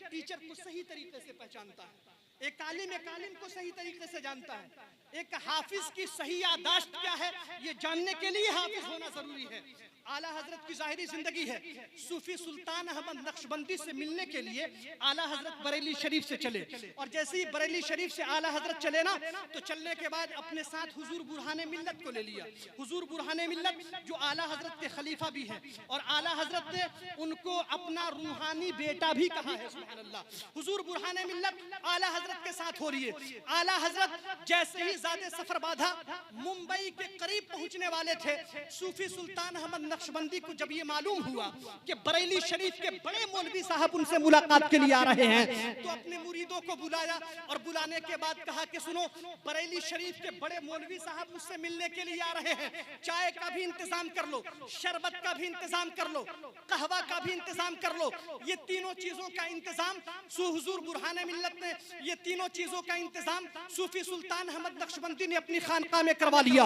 टीचर को सही तरीके से पहचानता है, एक आलिम को सही तरीके से जानता है, एक हाफिज की सही यादाश्त क्या है ये जानने के लिए हाफिज होना जरूरी है। आला हजरत की जाहिरी जिंदगी है। सूफी सुल्तान अहमद नक्शबंदी से मिलने के लिए आला हजरत बरेली शरीफ से चले, और जैसे ही बरेली शरीफ से आला हजरत चले ना, तो चलने के बाद अपने साथ हुजूर बुरहाने मिल्लत को ले लिया। हुजूर बुरहाने मिल्लत जो आला हजरत के खलीफा भी हैं, और आला हजरत ने उनको अपना रूहानी बेटा भी कहा है, सुभान अल्लाह। हुजूर बुरहाने मिल्लत आला हजरत के साथ हो रही है। आला हजरत जैसे ही ज़्यादा सफर बाधा मुंबई के करीब पहुंचने वाले थे, सूफी सुल्तान अहमद नक्शबंदी को जब ये मालूम हुआ कि बरेली शरीफ के बड़े मौलवी साहब उनसे मुलाकात के लिए आ रहे हैं, तो अपने मुरीदों को बुलाया और बुलाने के बाद कहा कि सुनो, बरेली शरीफ के बड़े मौलवी साहब मुझसे मिलने के लिए आ रहे हैं, चाय का भी इंतजाम कर लो, शरबत का भी इंतजाम कर लो, कहवा का भी इंतजाम कर लो। ये तीनों चीजों का इंतजाम हुजूर बुरहाने मिल्लत ने, ये तीनों चीजों का इंतजाम सूफी सुल्तान अहमद नक्शबंदी ने अपनी खानकाह में करवा लिया।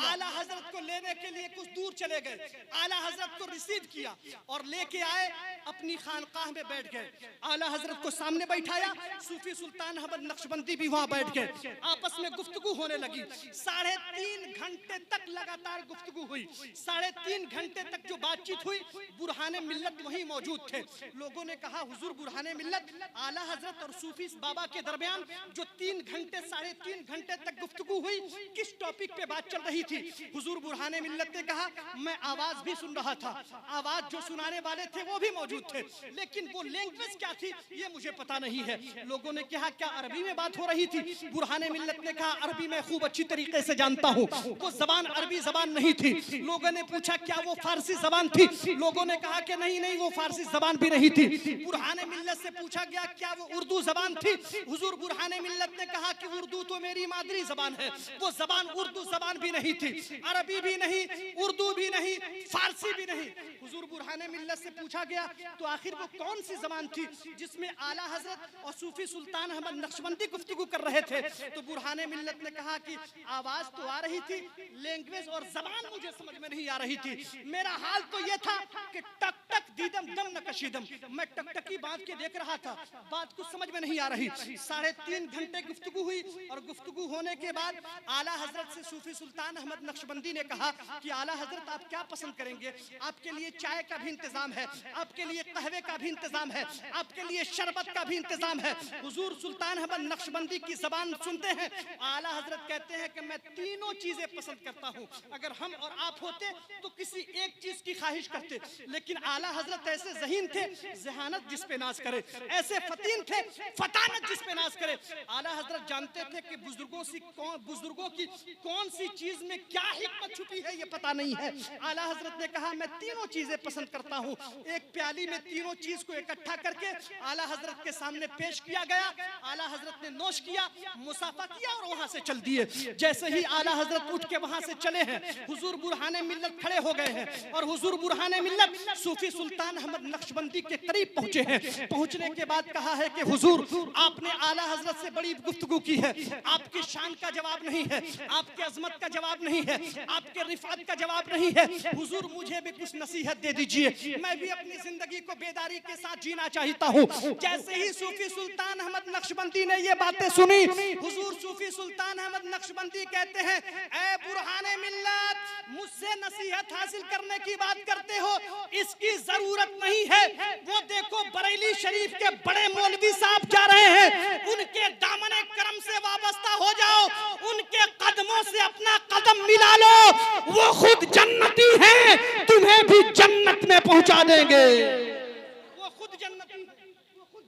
आला हजरत को लेने के लिए कुछ दूर चले गए, आला हजरत को रिसीव किया और लेके आए, अपनी खानकाह में बैठ गए। आला हजरत को सामने बैठाया, सूफी सुल्तान अहमद नक्शबंदी भी वहां बैठ गए। आपस में गुफ्तगू होने लगी। 3.5 घंटे तक लगातार गुफ्तगू हुई। 3.5 घंटे तक जो बातचीत हुई, बुरहाने मिल्लत वहीं मौजूद थे। लोगों ने कहा, हुजूर बुरहाने मिल्लत, आला हजरत और सूफी बाबा के दरमियान जो 3.5 घंटे तक गुफ्तगू हुई, किस टॉपिक पे बात चल रही थी? हुजूर बुरहाने मिल्लत ने कहा, मैं आवाज भी सुन रहा था, आवाज जो सुनाने वाले थे वो भी मौजूद थे, लेकिन वो लैंग्वेज क्या थी ये मुझे पता नहीं है। लोगों ने कहा, क्या अरबी में बात हो रही थी? बुरहाने मिल्लत ने कहा, अरबी में खूब अच्छी तरीके से जानता हूँ। वो जबान अरबी जबान नहीं थी। लोगों ने पूछा, क्या वो फारसी जबान थी? लोगों ने कहा कि नहीं, वो फारसी जबान भी नहीं थी। बुरहाने मिल्लत से पूछा गया, क्या वो उर्दू जबान थी? हुजूर बुरहाने मिल्लत ने कहा कि उर्दू तो मेरी मादरी जबान है, वो जबान उर्दू जबान भी नहीं थी, अरबी भी नहीं, उर्दू भी नहीं, फारसी भी नहीं। हुजूर बुरहाने मिल्लत से पूछा गया, तो आखिर वो कौन सी जबान थी जिसमें आला हजरत और सूफी सुल्तान अहमद नक्शबंदी गुफ्तगू कर रहे थे? तो बुरहाने मिल्लत ने कहा कि आवाज तो आ रही थी, लैंग्वेज और जबान मुझे समझ में नहीं आ रही थी। मेरा हाल तो ये था कि टक टक दीदम दम न कशीदम, मैं टकटकी बांध के देख रहा था, बात कुछ समझ में नहीं आ रही। 3.5 घंटे गुफ्तगू हुई, और गुफ्तगू होने के बाद आला हजरत से सूफी सुल्तान अहमद नक्शबंदी ने कहा कि आला हजरत आप क्या पसंद करेंगे? आपके लिए चाय का भी इंतजाम है, आपके लिए कहवे का भी इंतजाम है, आपके लिए शरबत का भी इंतजाम है। हुजूर सुल्तान अहमद नक्शबंदी की जबान सुनते हैं, आला हजरत कहते हैं कि मैं तीनों चीजें पसंद करता हूँ। अगर हम और आप होते तो किसी एक चीज की ख्वाहिश करते, लेकिन आला हजरत ऐसे ज़हीन थे, ज़हानत जिस पे नाज करे, ऐसे फतीन थे, फतानत जिस पे नाज करे। आला हजरत जानते थे कि बुजुर्गों की कौन सी चीज में क्या हिकमत छुपी है ये पता नहीं है। आला हजरत ने कहा, मैं तीनों चीजें पसंद करता हूँ। एक प्याली में तीनों चीज को इकट्ठा करके आला हजरत के सामने पेश किया गया। आला हजरत ने नोश किया, मुसाफा किया और वहां से चल दिए। जैसे ही आला हजरत उठ के वहां से चले हैं, हुजूर बुरहाने मिल्लत खड़े हो गए हैं, और हुजूर बुरहाने मिल्लत सूफी सुल्तान अहमद नक्शबंदी के करीब पहुंचे हैं। पहुंचने के बाद कहा है कि हुजूर, आपने आला हजरत से बड़ी गुफ्तगू की है, आपकी शान का जवाब नहीं है, आपके अजमत का जवाब नहीं है, आपके रिफात का जवाब नहीं है। हुजूर मुझे भी कुछ नसीहत दे दीजिए, मैं भी अपनी जिंदगी को बेदारी के साथ जीना चाहता हूँ। जैसे ही सूफी सुल्तान अहमद नक्शबंदी ने ये बातें सुनी, हुजूर सूफी सुल्तान अहमद नक्शबंदी कहते हैं, ऐ बुरहाने मिल्लत, मुझसे नसीहत हासिल करने की बात करते हो, इसकी जरूरत नहीं है। वो देखो बरेली शरीफ के बड़े मौलवी साहब जा रहे हैं, उनके दामने करम से वाबस्ता हो जाओ, उनके कदमों से अपना कदम मिला लो, वो खुद जन्नती हैं, तुम्हें भी जन्नत में पहुंचा देंगे। वो खुद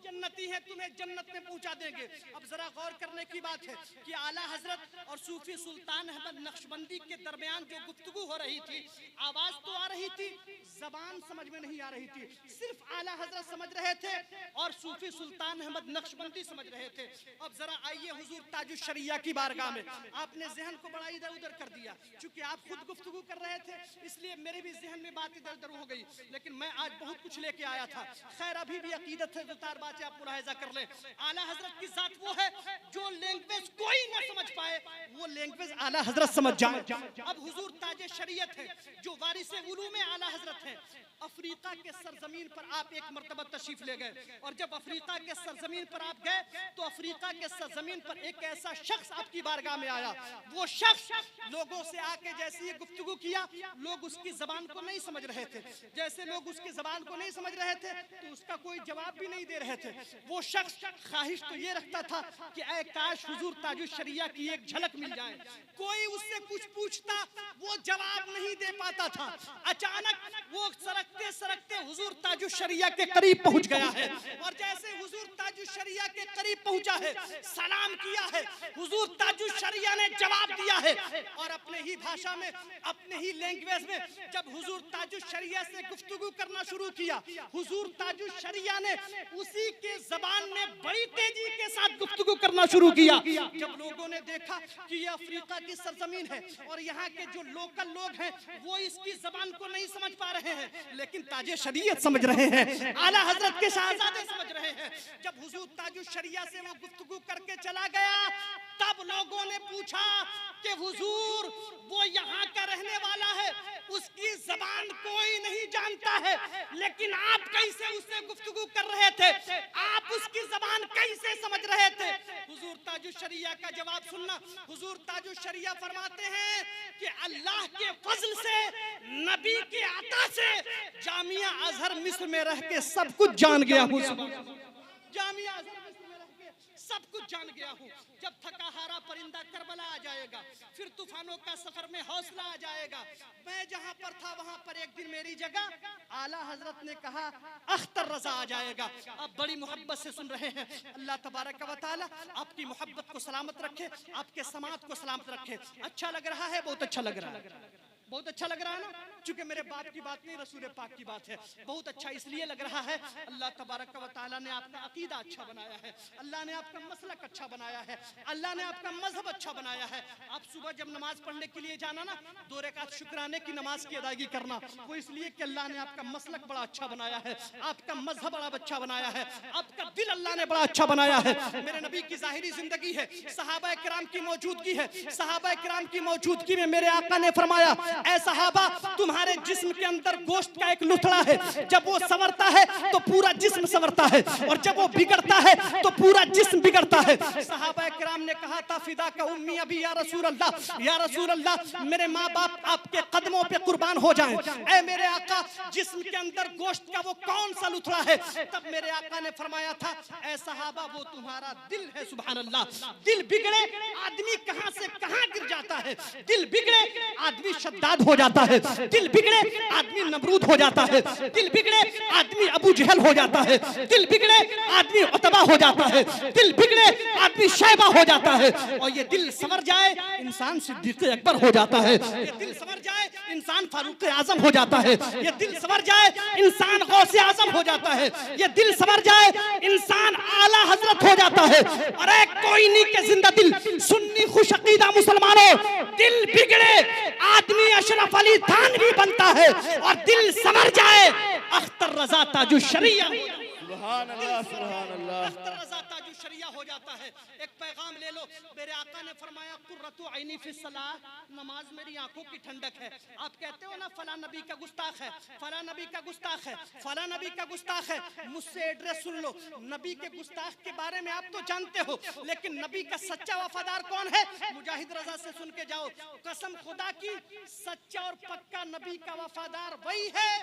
जन्नती है, तुम्हें जन्नत में पहुंचा देंगे। अब जरा गौर करने की बात है कि आला हजरत और सूफी सुल्तान अहमद नक्शबंदी के दरमियान जो गुफ्तगू हो रही थी, आवाज तो आ रही थी, जबान समझ में नहीं आ रही थी, सिर्फ आला हजरत समझ रहे थे और सूफी सुल्तान अहमद नक्शबंदी समझ रहे थे। अब जरा आइए हुजूर ताजुश शरिया की बारगाह में, आपने जहन को बड़ा इधर उधर कर दिया। चूंकि आप खुद गुफ्तगू कर रहे थे इसलिए मेरे भी जहन में बात इधर उधर हो गई, लेकिन मैं आज बहुत कुछ लेके आया था। खैर अभी भी अकीदत है, दो चार बातें आप मुलाहिजा कर ले। आला हजरत की जात वो है जो लैंग्वेज कोई ना समझ पाए वो लैंग्वेज आला हजरत समझ जाए। अब हुजूर ताजे शरीयत है जो वारिस उलूम आला हजरत है। अफ्रीका के सरजमीन पर आप एक मर्तबा तशरीफ ले गए, और जब अफ्रीका के सरजमीन पर आप गए तो अफ्रीका के सरजमीन पर एक ऐसा शख्स आपकी बारगाह में आया। वो शख्स लोगों से आके जैसे ही गुफ्तगू किया, लोग उसकी जबान को नहीं समझ रहे थे। जैसे लोग उसकी जबान को नहीं समझ रहे थे तो उसका कोई जवाब भी नहीं दे रहे थे। वो शख्स ख्वाहिश तो ये रखता था कि ऐ काश हुजूर ताजुश शरिया की एक झलक मिल जाए। कोई उससे कुछ पूछता वो जवाब नहीं दे पाता था। अचानक वो सरकते सरकते हुजूर ताजुश शरिया के करीब पहुंच गया है, और जैसे हुजूर ताजुश शरिया के करीब पहुंचा है, सलाम किया है, हुजूर ताजुश शरिया ने जवाब दिया है, और अपने ही भाषा में, अपने ही लैंग्वेज में जब हुजूर ताजुश शरिया से गुफ्तगू करना शुरू किया, हुजूर ताजुश शरिया ने उसी के जबान में बड़ी तेजी के साथ गुफ्तगू करना शुरू किया। जब लोगों ने देखा कि ये अफ्रीका की सरजमीन है और यहाँ के जो लोकल लोग हैं वो इसकी जबान को नहीं समझ पा रहे हैं, लेकिन ताजे शरीयत समझ रहे हैं, आला हजरत के शहजादे समझ रहे हैं। जब हुजूर ताजुश शरिया से वो गुफ्तगू करके चला गया, तब लोगों ने पूछा कि हुजूर वो यहाँ का रहने वाला है, उसकी जबान कोई नहीं जानता है, लेकिन आप कैसे उससे गुफ्तगू कर रहे थे, आप उसकी जबान कैसे समझ रहे थे? हुजूर ताजुश शरिया का जवाब सुनना। हुजूर ताजुश शरिया फरमाते हैं कि अल्लाह के फजल से, नबी के अता से जामिया अजहर मिस्र में रह के सब कुछ जान गया हूँ। जामिया अजहर मिस्र में रह के सब कुछ जान गया हूँ। जब थका हारा परिंदा करबला आ जाएगा, फिर तूफानों का सफर में हौसला आ जाएगा। मैं जहाँ पर था वहाँ पर एक दिन मेरी जगह आला हजरत ने कहा अख्तर रजा आ जाएगा। आप बड़ी मोहब्बत से सुन रहे हैं। अल्लाह तबारक व तआला आपकी मोहब्बत को सलामत रखे, आपके समात को सलामत रखे। अच्छा लग रहा है, बहुत अच्छा लग रहा है, बहुत अच्छा लग रहा है ना। चूंकि मेरे बाप की बात नहीं, रसूल पाक की बात है। बहुत अच्छा इसलिए लग रहा है, अल्लाह तबारक व तआला ने आपका अकीदा अच्छा बनाया है, अल्लाह ने आपका मसलक अच्छा बनाया है, अल्लाह ने आपका मजहब अच्छा बनाया है। आप सुबह जब नमाज पढ़ने के लिए जाना ना, 2 रकात शुक्राने की नमाज की अदायगी करना, वो इसलिए कि अल्लाह ने आपका मसलक बड़ा अच्छा बनाया है, आपका मजहब बड़ा अच्छा बनाया है, आपका दिल अल्लाह ने बड़ा अच्छा बनाया है। मेरे नबी की जाहिरी जिंदगी है, सहाबा किराम की मौजूदगी है। सहाबा किराम की मौजूदगी में मेरे आका ने फरमाया, ऐ सहाबा तुम्हारे जिस्म के अंदर गोश्त का एक लुथड़ा है, जब वो संवरता है तो पूरा जिस्म संवरता है, और जब वो बिगड़ता है तो पूरा जिस्म बिगड़ता है। सहाबा किराम ने कहा था फिदा का उम्मी अभी या रसूल अल्लाह, या रसूल अल्लाह मेरे माँ बाप आपके कदमों पे कुर्बान हो जाएं। ऐ मेरे आका जिस्म के अंदर गोश्त का वो कौन सा लुथड़ा है? तब मेरे आका ने फरमाया था, ऐ सहाबा वो तुम्हारा दिल है। सुभान अल्लाह। दिल बिगड़े आदमी कहां से कहां गिर जाता है, दिल बिगड़े आदमी शद्दाद हो जाता है, दिल बिगड़े आदमी नमरूद हो जाता है, दिल बिगड़े आदमी अबू जहल हो जाता है, दिल बिगड़े आदमी उतबा हो जाता है, दिल बिगड़े आदमी शैबा हो जाता है, और ये दिल संवर जाए इंसान सिद्दीक़ अकबर हो जाता है, ये दिल संवर जाए इंसान फारूक आजम हो जाता है, ये दिल संवर जाए इंसान गौसे आजम हो जाता है, ये दिल संवर जाए इंसान आला हजरत हो जाता है। अरे कोई नहीं के जिंदा दिल, सुन्नी खुश अकीदा मुसलमानों, दिल बिगड़े आदमी अशरफ अली थानवी बनता है, और दिल संवर जाए अख्तर रजा ताजुश शरिया
सुभान अल्लाह, सुभान अल्लाह।
अख्तर रजा ताजुश शरिया हो जाता है। एक पैगाम ले लो, मेरे आका ने फरमाया कुर्रतु ऐनी फी सलाह, नमाज मेरी आंखों की ठंडक है। आप कहते हो ना फला नबी का गुस्ताख है, फला नबी का गुस्ताख है, फला नबी का गुस्ताख है, मुझसे एड्रेस सुन लो। नबी के गुस्ताख के बारे में आप तो जानते हो, लेकिन नबी का सच्चा वफादार कौन है? मुजाहिद रजा से सुन के जाओ। कसम खुदा की, सच्चा और पक्का नबी का वफादार वही है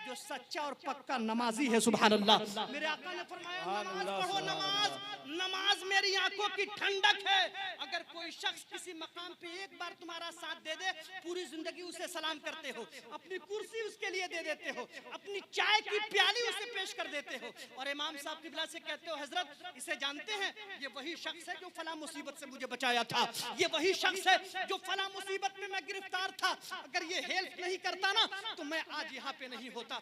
जो सच्चा और पक्का नमाजी है। सुभान अल्लाह। मेरे आका ने फरमाया नमाज पढ़ो, नमाज नमाज मेरी आंखों की ठंडक है। अगर कोई शख्स किसी मकाम पे एक बार तुम्हारा साथ दे दे, पूरी जिंदगी उसे सलाम करते हो, अपनी कुर्सी उसके लिए दे देते हो, अपनी चाय की प्याली उसे पेश कर देते हो, और इमाम साहब किबला से कहते हो हजरत इसे जानते हैं, ये वही शख्स है जो फला मुसीबत से मुझे बचाया था, ये वही शख्स है जो फला मुसीबत में मैं गिरफ्तार था, अगर ये हेल्प नहीं करता ना तो मैं आज यहाँ पे नहीं होता।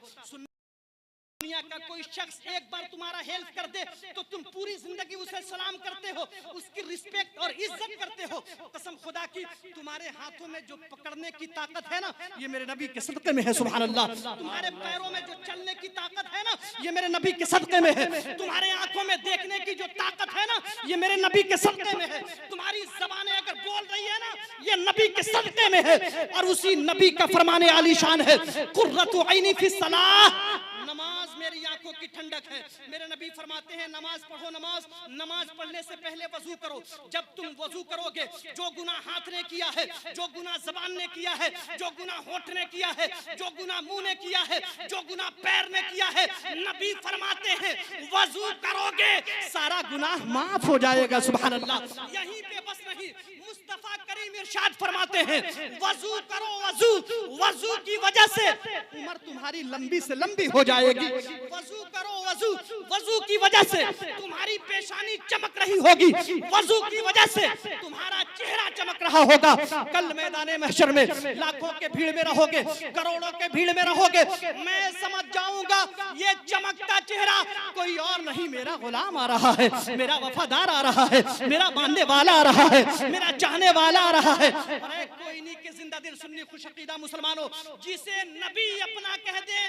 दुनिया का कोई शख्स एक बार तुम्हारा हेल्प कर दे तो तुम पूरी जिंदगी उसे सलाम करते हो, उसकी रिस्पेक्ट और इज्जत करते हो। कसम खुदा की तुम्हारे हाथों में जो पकड़ने की ताकत है ना, ये मेरे नबी के सदक़े में है, सुभान अल्लाह। तुम्हारे पैरों में जो चलने की ताकत है ना, ये मेरे नबी के सदक़े में है। तुम्हारे आंखों में देखने की जो ताकत है ना, ये मेरे नबी के सदक़े में है। तुम्हारी ज़बानें अगर बोल रही है ना, ये नबी के सदक़े में है, और उसी नबी का फरमाने आलीशान है, कुर्रतु ऐनी फी सलाह, नमाज मेरी आंखों की ठंडक है। मेरे नबी फरमाते हैं नमाज पढ़ो, नमाज पढ़ने से पहले वजू करो। जब तुम वजू करोगे, जो गुनाह हाथ ने किया है, जो गुनाह ज़बान ने किया है, जो गुनाह होठ ने किया है, जो गुनाह मुंह ने किया है, जो गुनाह पैर ने किया है, नबी फरमाते हैं वजू करोगे सारा गुनाह माफ हो जाएगा, सुभान अल्लाह। यहीं पे बस नहीं, मुस्तफा करीम इरशाद फरमाते हैं वजू करो, वजू की वजह से उम्र तुम्हारी लंबी से लंबी हो जाएगी। वजू करो, वजू की वजह से तुम्हारी पेशानी चमक रही होगी, वजू की वजह से तुम्हारा चेहरा चमक रहा होगा। कल मैदाने महशर में लाखों के भीड़ में रहोगे, करोड़ों के भीड़ में रहोगे, मैं समझ जाऊंगा ये चमकता चेहरा कोई और नहीं, मेरा गुलाम आ रहा है, मेरा वफादार आ रहा है, मेरा मानने वाला आ रहा है, मेरा चाहने वाला आ रहा है। अरे कोई नहीं के जिंदा दिल सुन्नी खुश अकीदा मुसलमानों, जिसे नबी अपना कह दे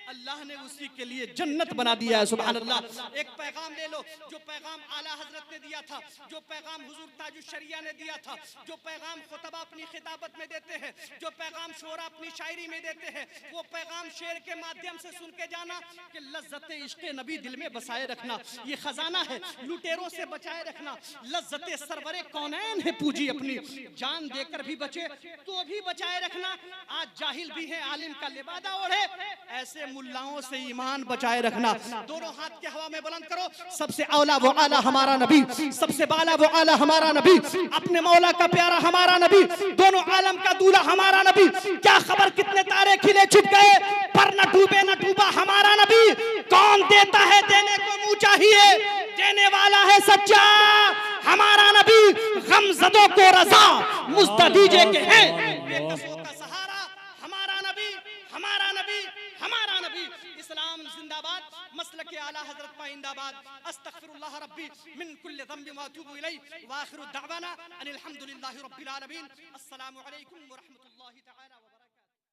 अल्लाह ने उसी के लिए जन्नत बना दिया है, सुभान अल्लाह। एक पैगाम ले लो, जो पैगाम आला हजरत ने दिया था, जो पैगाम हुजूर ताजुश शरिया ने दिया था, जो पैगाम खुतबा अपनी खिताबत में देते हैं, जो पैगाम शोरा अपनी शायरी में देते हैं, वो पैगाम शेर के माध्यम से सुन के जाना कि लज्जत इश्क नबी दिल में बसाए रखना, ये खजाना है, लुटेरों से बचाए रखना। लज्जत सरवरे कौनैन है पूजी अपनी, जान देकर भी बचे तो भी बचाए रखना। आज जाहिल भी है आलिम का लिबादा ओढ़े, ऐसे मुल्लाओं से ईमान बचाए रखना। दोनों हाथ के हवा में बुलंद करो, सबसे औला वो आला हमारा नबी, सबसे बाला वो आला हमारा नबी, अपने मौला का प्यारा हमारा नबी, दोनों आलम का दूल्हा हमारा नबी। क्या खबर कितने तारे खिले छुप गए, पर न डूबे न डूबा हमारा नबी। कौन देता है देने को मुंह चाहिए, देने वाला है सच्चा हमारा नबी। गमज़दों को रज़ा मुस्तदीजे के हैं, बेकसों का सहारा हमारा नबी, हमारा नबी, हमारा नबी। इस्लाम जिंदाबाद, मसलक आला हजरत पाइंदाबाद। अस्तगफिरुल्लाह रब्बी मिन कुल्लि ज़ंबिन व अतूबु इलैहि व आखिरु दअवाना अनिल हम्दुलिल्लाहि रब्बिल आलमीन। अस्सलामु अलैकुम व रहमतुल्लाहि तआला।